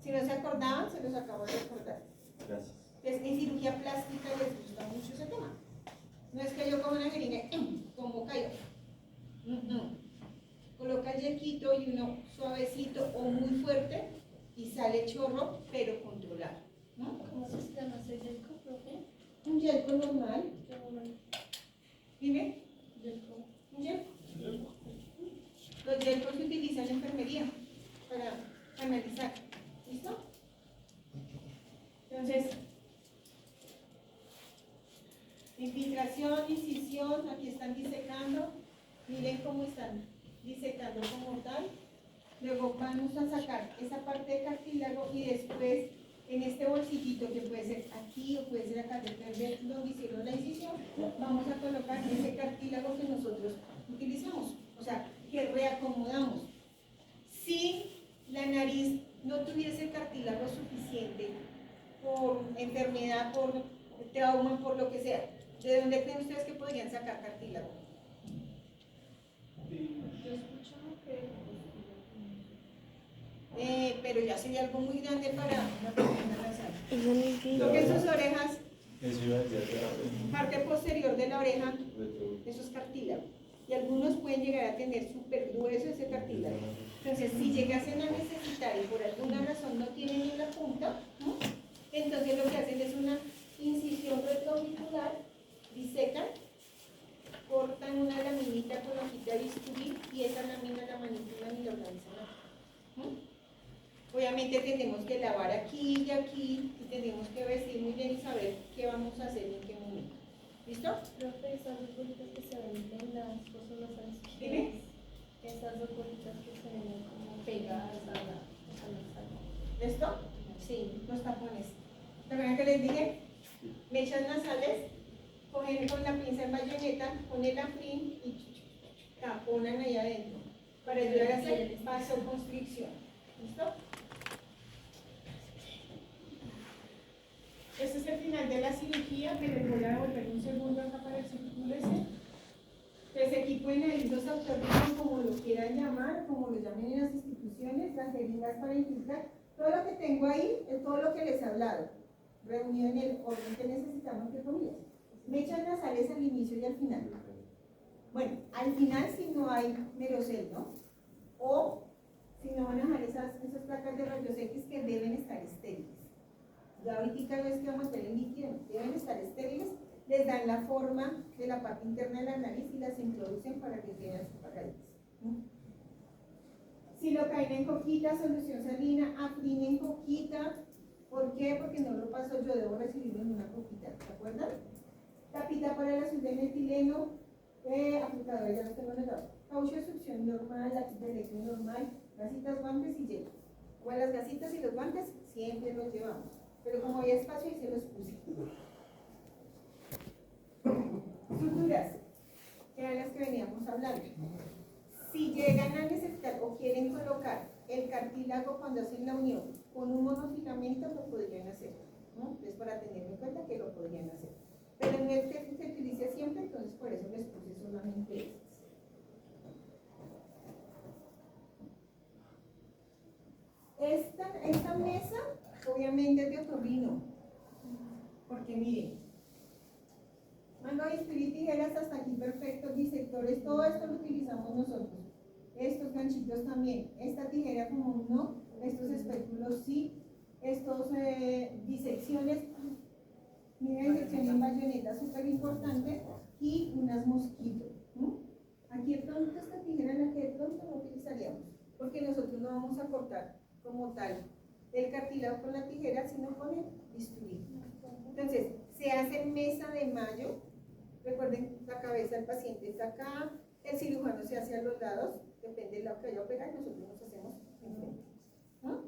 Si no se acordaban, se los acabo de recordar. Gracias. Entonces, en cirugía plástica les gusta mucho ese tema. No es que yo como una jeringa, como cayó. Coloca el yelquito y uno suavecito o muy fuerte y sale chorro, pero controlado. ¿No? ¿Cómo se llama ese yelco, profe? Un yelco normal. ¿Dime? Yelco. Un yelco. Los yelcos se utilizan en enfermería para analizar. ¿Listo? Entonces, infiltración, incisión, aquí están disecando. Miren cómo están disecando como tal. Luego vamos a sacar esa parte de cartílago y después en este bolsillito que puede ser aquí o puede ser acá donde hicieron la incisión, vamos a colocar ese cartílago que nosotros utilizamos, o sea, que reacomodamos. Si la nariz no tuviese cartílago suficiente por enfermedad, por trauma, por lo que sea, ¿de dónde creen ustedes que podrían sacar cartílago? Yo he escuchado que Pero ya sería algo muy grande para una persona nasal. Eso no es Porque en sus orejas, Eso iba a decir. parte posterior de la oreja, eso es cartílago. Y algunos pueden llegar a tener súper grueso ese cartílago. Entonces, si llegasen a necesitar y por alguna razón no tienen ni la punta, ¿no? Entonces lo que hacen es una incisión retroauricular, disecan, cortan una laminita con hojita de bisturí y esa lámina la manipulan y la organizan. ¿No? Obviamente tenemos que lavar aquí y aquí y tenemos que vestir muy bien y saber qué vamos a hacer y en qué momento. ¿Listo? profe, esas dos bolitas que se ven en las cosas nasales. Dime. Esas dos bolitas que se ven como pegadas a la sal. ¿Listo? Sí, los tapones. ¿Te acuerdan que les dije? Mechas nasales, cogen con la pinza en bayoneta, con el afrin y taponan ahí adentro para ayudar a hacer vasoconstricción. ¿Listo? Este es el final de la cirugía, pero les voy a devolver un segundo acá para que circulese. Entonces aquí pueden ir los autorismos como lo quieran llamar, como lo llamen en las instituciones, las jeringas para infiltrar. Todo lo que tengo ahí es todo lo que les he hablado, reunido en el orden que necesitamos, entre comillas. Mechas nasales al inicio y al final. Bueno, al final si no hay merocel, ¿no? O si no van a dejar esas placas de rayos X que deben estar estériles. Ya ahorita ves que vamos a ver el líquido, deben estar estériles, les dan la forma de la parte interna de la nariz y las introducen para que queden apagaditas. Silocaína en coquita, solución salina, aprina en coquita. ¿Por qué? Porque no lo paso yo, debo recibirlo en una coquita, ¿se acuerdan? Tapita para el azul de metileno, aplicador, ya los tengo anotados. Caucho de succión normal, lápiz de electro normal, gasitas, guantes y hielo. Bueno, las gasitas y los guantes siempre los llevamos, pero como había espacio ahí se los puse. Suturas, que eran las que veníamos hablando. Si llegan a necesitar o quieren colocar el cartílago cuando hacen la unión con un monofilamento, lo podrían hacer, ¿no? Entonces, para tener en cuenta que lo podrían hacer. Pero no es que se utilice siempre, entonces por eso les puse solamente estas. Esta mesa, obviamente, es de otorrino, porque miren, manga, bisturí, tijeras, hasta aquí perfectos, disectores, todo esto lo utilizamos nosotros. Estos ganchitos también, esta tijera como no, estos espéculos sí, estos disecciones, mira, disección en bayoneta, súper importante, y unas mosquitos. Aquí de pronto esta tijera la que de pronto no utilizaríamos, porque nosotros no vamos a cortar como tal el cartílago con la tijera, sino con el bisturí. Entonces, se hace mesa de mayo. Recuerden, la cabeza del paciente está acá, el cirujano se hace a los lados, depende del lado que vaya a operar, nosotros nos hacemos enfrente. ¿No?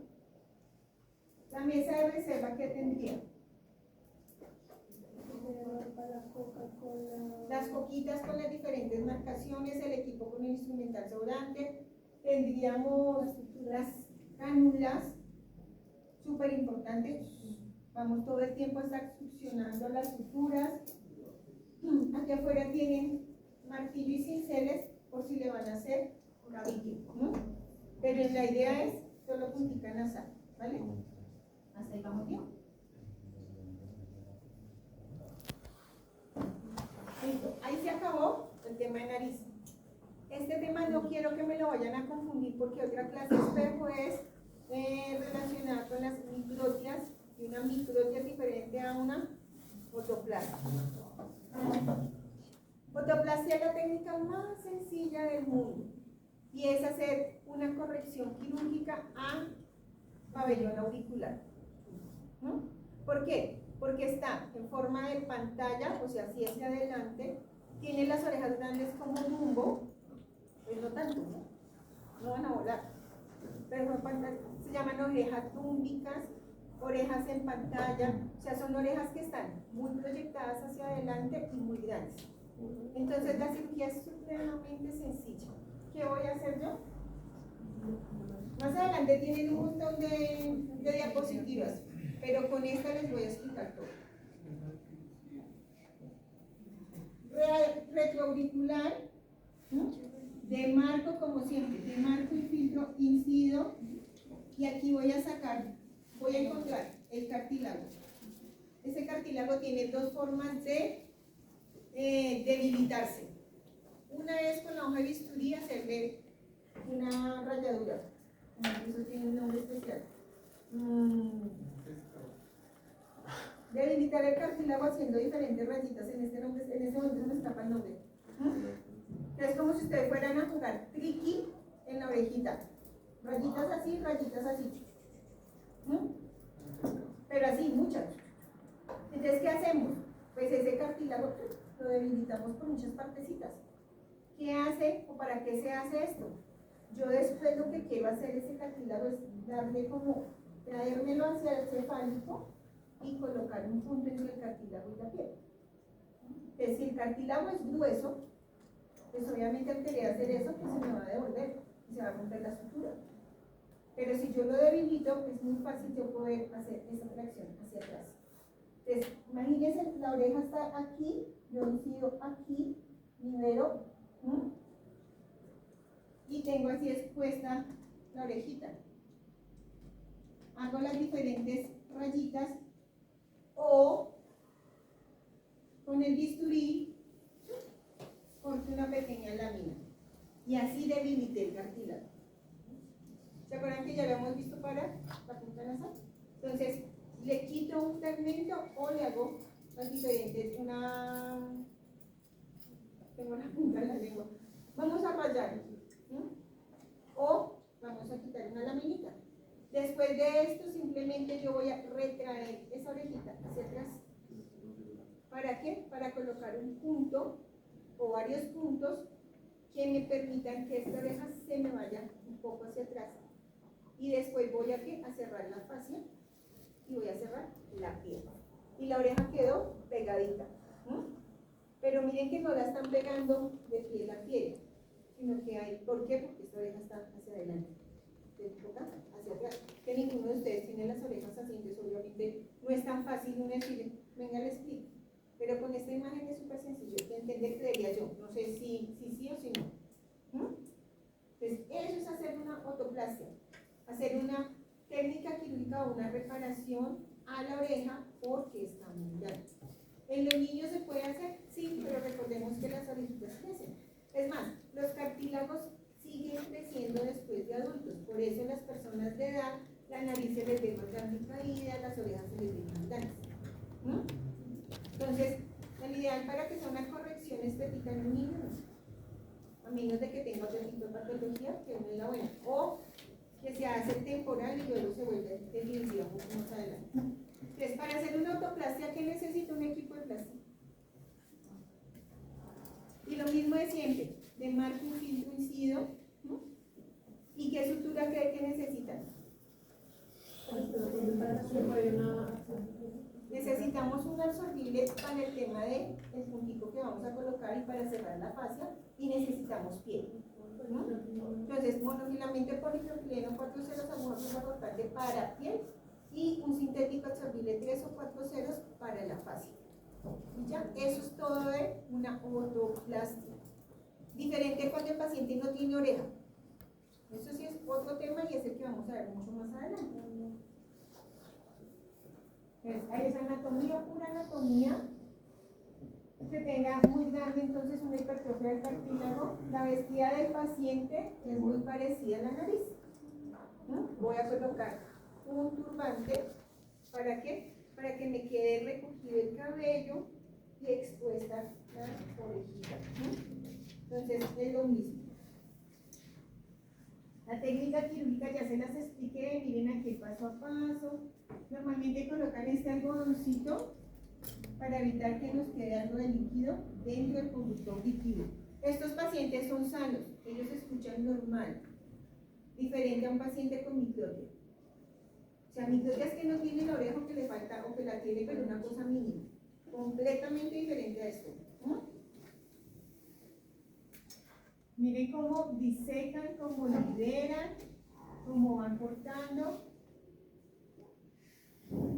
La mesa de reserva que tendría. Las coquitas con las diferentes marcaciones, el equipo con el instrumental sobrante, tendríamos las cánulas, súper importante, vamos todo el tiempo a estar succionando las suturas. Aquí afuera tienen martillo y cinceles por si le van a hacer cavique, ¿no? Pero la idea es solo puntica nasal, ¿vale? Hasta ahí vamos bien. Listo, ahí se acabó el tema de nariz. Este tema no quiero que me lo vayan a confundir porque otra clase de espejo es relacionada con las microtias, y una microtia es diferente a una fotoplastia. Fotoplastia es la técnica más sencilla del mundo y es hacer una corrección quirúrgica a pabellón auricular. ¿No? ¿Por qué? Porque está en forma de pantalla, o sea, así hacia adelante, tiene las orejas grandes como Dumbo, pues no tanto, no van a volar, pero se llaman orejas túmbicas, orejas en pantalla, o sea, son orejas que están muy proyectadas hacia adelante y muy grandes. Entonces la cirugía es supremamente sencilla. ¿Qué voy a hacer yo? Más adelante tienen un montón de diapositivas, pero con esta les voy a explicar todo. Retroauricular, ¿no? De marco como siempre, de marco y filtro, incido, y aquí voy a encontrar el cartílago. Ese cartílago tiene dos formas de debilitarse. Una es con la hoja de bisturí hacerle una ralladura, eso tiene un nombre especial. Debilitar el cartílago haciendo diferentes rayitas, en este momento se me escapa el nombre. Es como si ustedes fueran a jugar triqui en la orejita, rayitas así, pero así, muchas. Entonces, ¿qué hacemos? Pues ese cartílago lo debilitamos por muchas partecitas. ¿Qué hace o para qué se hace esto? Yo después lo que quiero hacer ese cartílago es darle como, traérmelo hacia el cefálico y colocar un punto entre el cartílago y la piel. Entonces, si el cartílago es grueso, pues obviamente al querer hacer eso, pues se me va a devolver y se va a romper la sutura. Pero si yo lo debilito, es muy fácil yo poder hacer esa tracción hacia atrás. Entonces, imagínense, la oreja está aquí, yo incido aquí, libero, y tengo así expuesta la orejita. Hago las diferentes rayitas o con el bisturí corto una pequeña y así debilité el cartílago. ¿Se acuerdan que ya lo hemos visto para la punta nasal? Entonces, le quito un fragmento o le hago diferentes, tengo la punta de la lengua. Vamos a rayar, ¿no? O vamos a quitar una laminita. Después de esto, simplemente yo voy a retraer esa orejita hacia atrás. ¿Para qué? Para colocar un punto o varios puntos que me permitan que esta oreja se me vaya un poco hacia atrás. Y después voy a cerrar la fascia y voy a cerrar la piel. Y la oreja quedó pegadita. Pero miren que no la están pegando de piel a piel, sino que hay, ¿por qué? Porque esta oreja está hacia adelante, de boca hacia atrás. Que ninguno de ustedes tiene las orejas así, entonces obviamente no es tan fácil uno decir, venga, le explico. Pero con esta imagen es súper sencillo de entender, creería yo. No sé si sí o si no. Entonces, eso es hacer una otoplastia, hacer una técnica quirúrgica o una reparación a la oreja porque está muy grande. ¿En los niños se puede hacer? Sí, pero recordemos que las orejitas crecen. Es más, los cartílagos siguen creciendo después de adultos. Por eso en las personas de edad, la nariz se les ve más grande y caída, las orejas se les ven más grandes. Entonces, el ideal para que sea una corrección estética en un niño, a menos de que tenga otro tipo de patología, que no es la buena. O que se hace temporal y luego se vuelve definitiva un poco más adelante. Entonces, para hacer una autoplastia, ¿qué necesita un equipo de plástico? Y lo mismo de siempre, de marco, filtro, incido. ¿Y qué sutura cree que necesitan? Necesitamos un absorbible para el tema del puntico que vamos a colocar y para cerrar la fascia, y necesitamos piel. Entonces, monofilamento polipropileno 4 ceros, agujas cortante para piel y un sintético absorbible 3 o 4 ceros para la fascia. ¿Y ya? Eso es todo de una otoplastia. Diferente cuando el paciente no tiene oreja. Eso sí es otro tema y es el que vamos a ver mucho más adelante. Entonces, ahí es anatomía, pura anatomía. Que tenga muy grande entonces una hipertrofia del cartílago. La vestida del paciente es muy parecida a la nariz. Voy a colocar un turbante. ¿Para qué? Para que me quede recogido el cabello y expuesta la orejita. Entonces es lo mismo. La técnica quirúrgica ya se las expliqué, miren aquí paso a paso. Normalmente colocan este algodoncito para evitar que nos quede algo de líquido dentro del conducto auditivo. Estos pacientes son sanos, ellos escuchan normal, diferente a un paciente con micropia. O sea, micropia es que no tiene la oreja o que le falta, o que la tiene pero una cosa mínima, completamente diferente a esto. Miren cómo disecan, cómo liberan, cómo van cortando.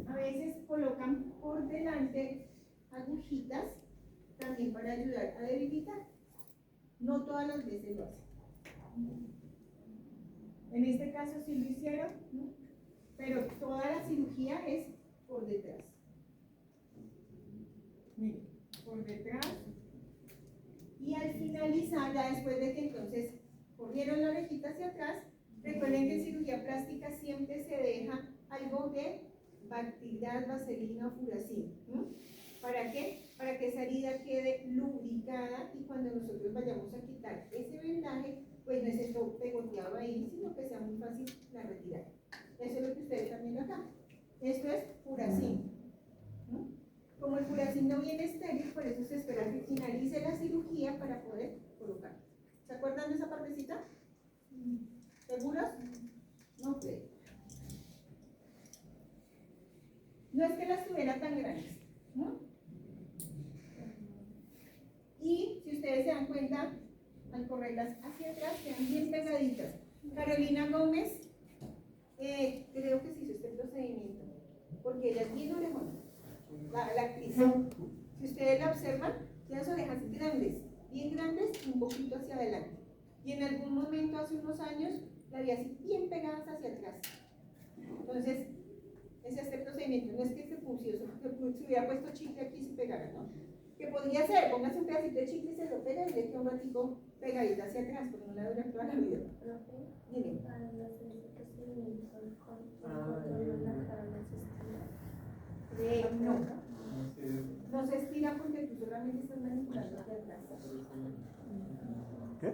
A veces colocan por delante agujitas también para ayudar a debilitar. No todas las veces lo hacen. En este caso sí lo hicieron, ¿no? Pero toda la cirugía es por detrás. Miren, por detrás. Y al finalizar, ya después de que entonces corrieron la orejita hacia atrás, recuerden que en cirugía plástica siempre se deja algo de bactridad, vaselina o furacil. ¿Para qué? Para que esa herida quede lubricada y cuando nosotros vayamos a quitar ese vendaje, pues no esté pegoteado ahí, sino que sea muy fácil la retirada. Eso es lo que ustedes están viendo acá. Esto es furacil. Como el furacil no viene estéril, por eso se espera que finalice la cirugía para poder colocar. ¿Se acuerdan de esa partecita? ¿Seguros? No creo. No es que las tuviera tan grandes, ¿no? Y si ustedes se dan cuenta, al correrlas hacia atrás, quedan bien pegaditas. Carolina Gómez, creo que se hizo este procedimiento, porque ella es bien orejona, la actriz. Si ustedes la observan, tiene las orejas grandes, bien grandes y un poquito hacia adelante. Y en algún momento, hace unos años, la vi así bien pegadas hacia atrás. Entonces, es este procedimiento, no es que se pusiera, se hubiera puesto chicle aquí y se pegara, ¿no? Que podría ser, póngase un pedacito de chicle y se lo pega y le queda un ratico pegadita hacia atrás, porque no la dura toda la vida. Dime. Para los procedimientos con control la cara las estiras. No, No sé. no se estira porque tú solamente estás manipulando hacia atrás. ¿Qué?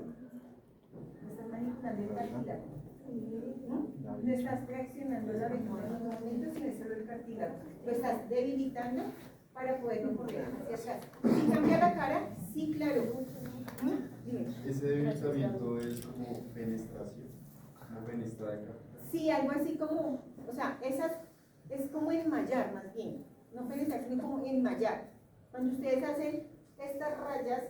Estás manipulando el cartílago. ¿No? No estás traccionando la ventana en los momentos, sino es solo el cartílago. Lo estás debilitando para poder correr hacia atrás. Si cambia la cara, sí, claro. Dime. Ese debilitamiento es como fenestración, como fenestrar el capital. Sí, algo así como, o sea, esas es como enmayar más bien, no penetrar, sino como enmayar. Cuando ustedes hacen estas rayas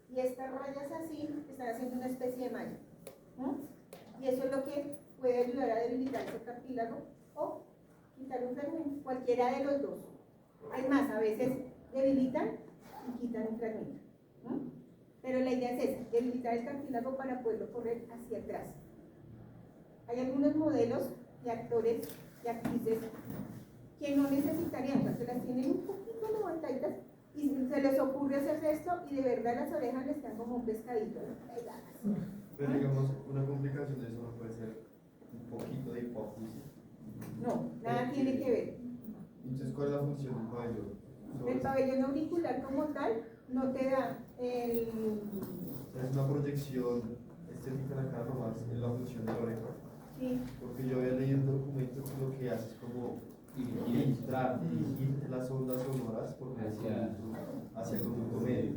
y estas rayas así, están haciendo una especie de malla. Y eso es lo que puede ayudar a debilitar ese cartílago o quitar un fragmento, cualquiera de los dos. Hay más, a veces debilitan y quitan un fragmento. Pero la idea es esa, debilitar el cartílago para poderlo correr hacia atrás. Hay algunos modelos de actores y actrices que no necesitarían, porque las tienen un poquito levantaditas y se les ocurre hacer esto y de verdad las orejas les quedan como un pescadito, ¿no? Pegadas. Pero digamos, una complicación de eso no puede ser un poquito de hipoacusia. No, nada tiene que ver. Entonces, ¿cuál es la función del pabellón? El pabellón auricular como tal no te da el... O sea, es una proyección estética en la cara nomás en la función de la oreja. Sí. Porque yo había leído un documento que lo que hace es como filtrar, dirigir las ondas sonoras por hacia el conducto medio.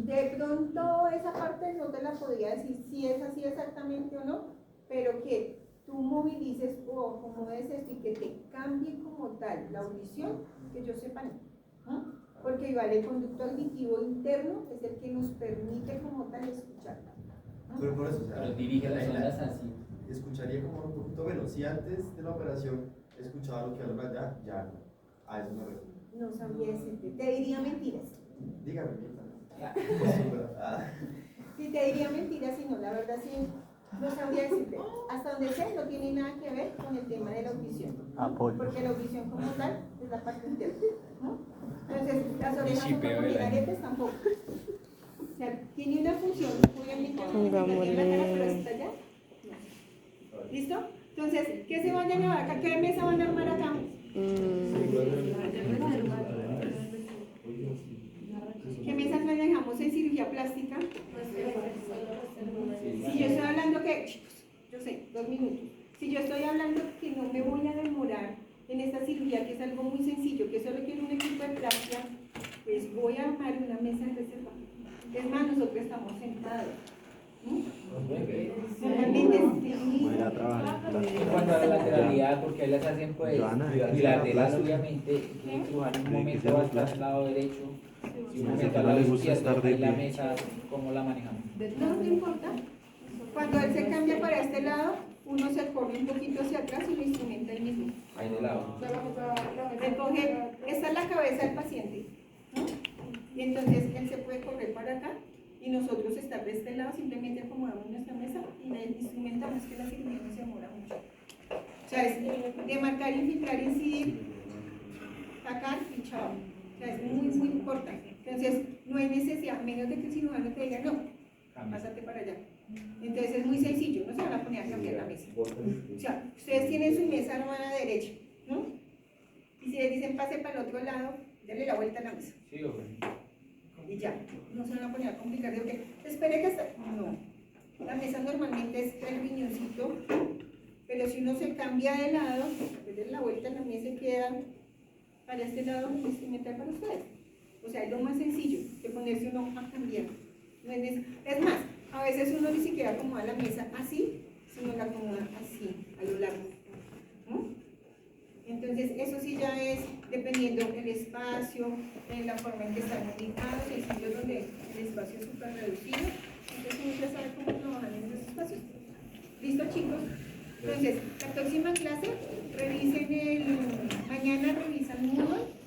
De pronto esa parte no te la podría decir si es así exactamente o no, pero que tú movilices o como es esto y que te cambie como tal la audición, que yo sepa no. Porque igual el conducto auditivo interno es el que nos permite como tal escuchar. Pero por eso, o sea, Pero dirige las ondas así. escucharía como un poquito menos. Si antes de la operación escuchaba lo que hablan allá, ya no. A eso me refiero. No sabría decirte, te diría mentiras. Dígame, Mirta. Sí, te diría mentiras, si no, la verdad sí, no sabría decirte. Hasta donde sé, no tiene nada que ver con el tema de la audición. Apoyo. Porque la audición como tal es la parte interna, ¿no? Entonces, las orejas Sí, pero como el- aretes tampoco. O sea, tiene una función, obviamente, Pongámosle- en la cara, pero hasta allá, no. ¿Listo? Entonces, ¿qué se van a llevar acá? ¿Qué mesa van a armar acá? ¿Qué mesas manejamos en cirugía plástica? Si yo estoy hablando que, chicos, yo sé, 2 minutos. Si yo estoy hablando que no me voy a demorar en esta cirugía, que es algo muy sencillo, que solo quiero un equipo de plastia, pues voy a armar una mesa de reserva. Es más, nosotros estamos sentados. Normalmente Voy a ir a trabajar. En cuanto a la lateralidad, porque ahí las hacen pues Joana, bilateral, obviamente, y dibujar en un momento va a estar al lado derecho, y un momento al lado izquierdo, ahí la mesa, ¿cómo la manejamos? no importa. Cuando él se cambia para este lado, uno se corre un poquito hacia atrás y lo instrumenta ahí mismo. Ahí de lado. Recoge, esta es la cabeza del paciente, ¿no? Y entonces él se puede correr para acá y nosotros estar de este lado, simplemente acomodamos nuestra mesa y la instrumentamos, que la cirugía no se demora mucho. O sea, es de marcar, infiltrar, incidir, sacar y chao. O sea, es muy, muy importante. Entonces, no hay necesidad, a menos de que el cirujano te diga, no, pásate para allá. Entonces es muy sencillo, no se van a poner a cambiar la mesa. O sea, ustedes tienen su mesa armada derecha, ¿no? Y si les dicen pase para el otro lado, denle la vuelta a la mesa. Sí, o Y ya, no se van a poner a complicar de que espere que está. No. La mesa normalmente es el riñoncito, pero si uno se cambia de lado, denle la vuelta a la mesa y queda para este lado instrumental para ustedes. O sea, es lo más sencillo que ponerse uno a cambiar. No es más, a veces uno ni siquiera acomoda la mesa así, sino la acomoda así, a lo largo. ¿No? Entonces, eso sí ya es dependiendo del espacio, la forma en que están ubicados, hay sitios donde el espacio es súper reducido. Entonces, uno ya sabe cómo trabajar en esos espacios. ¿Listo, chicos? Entonces, la próxima clase, revisen mañana revisan Moodle.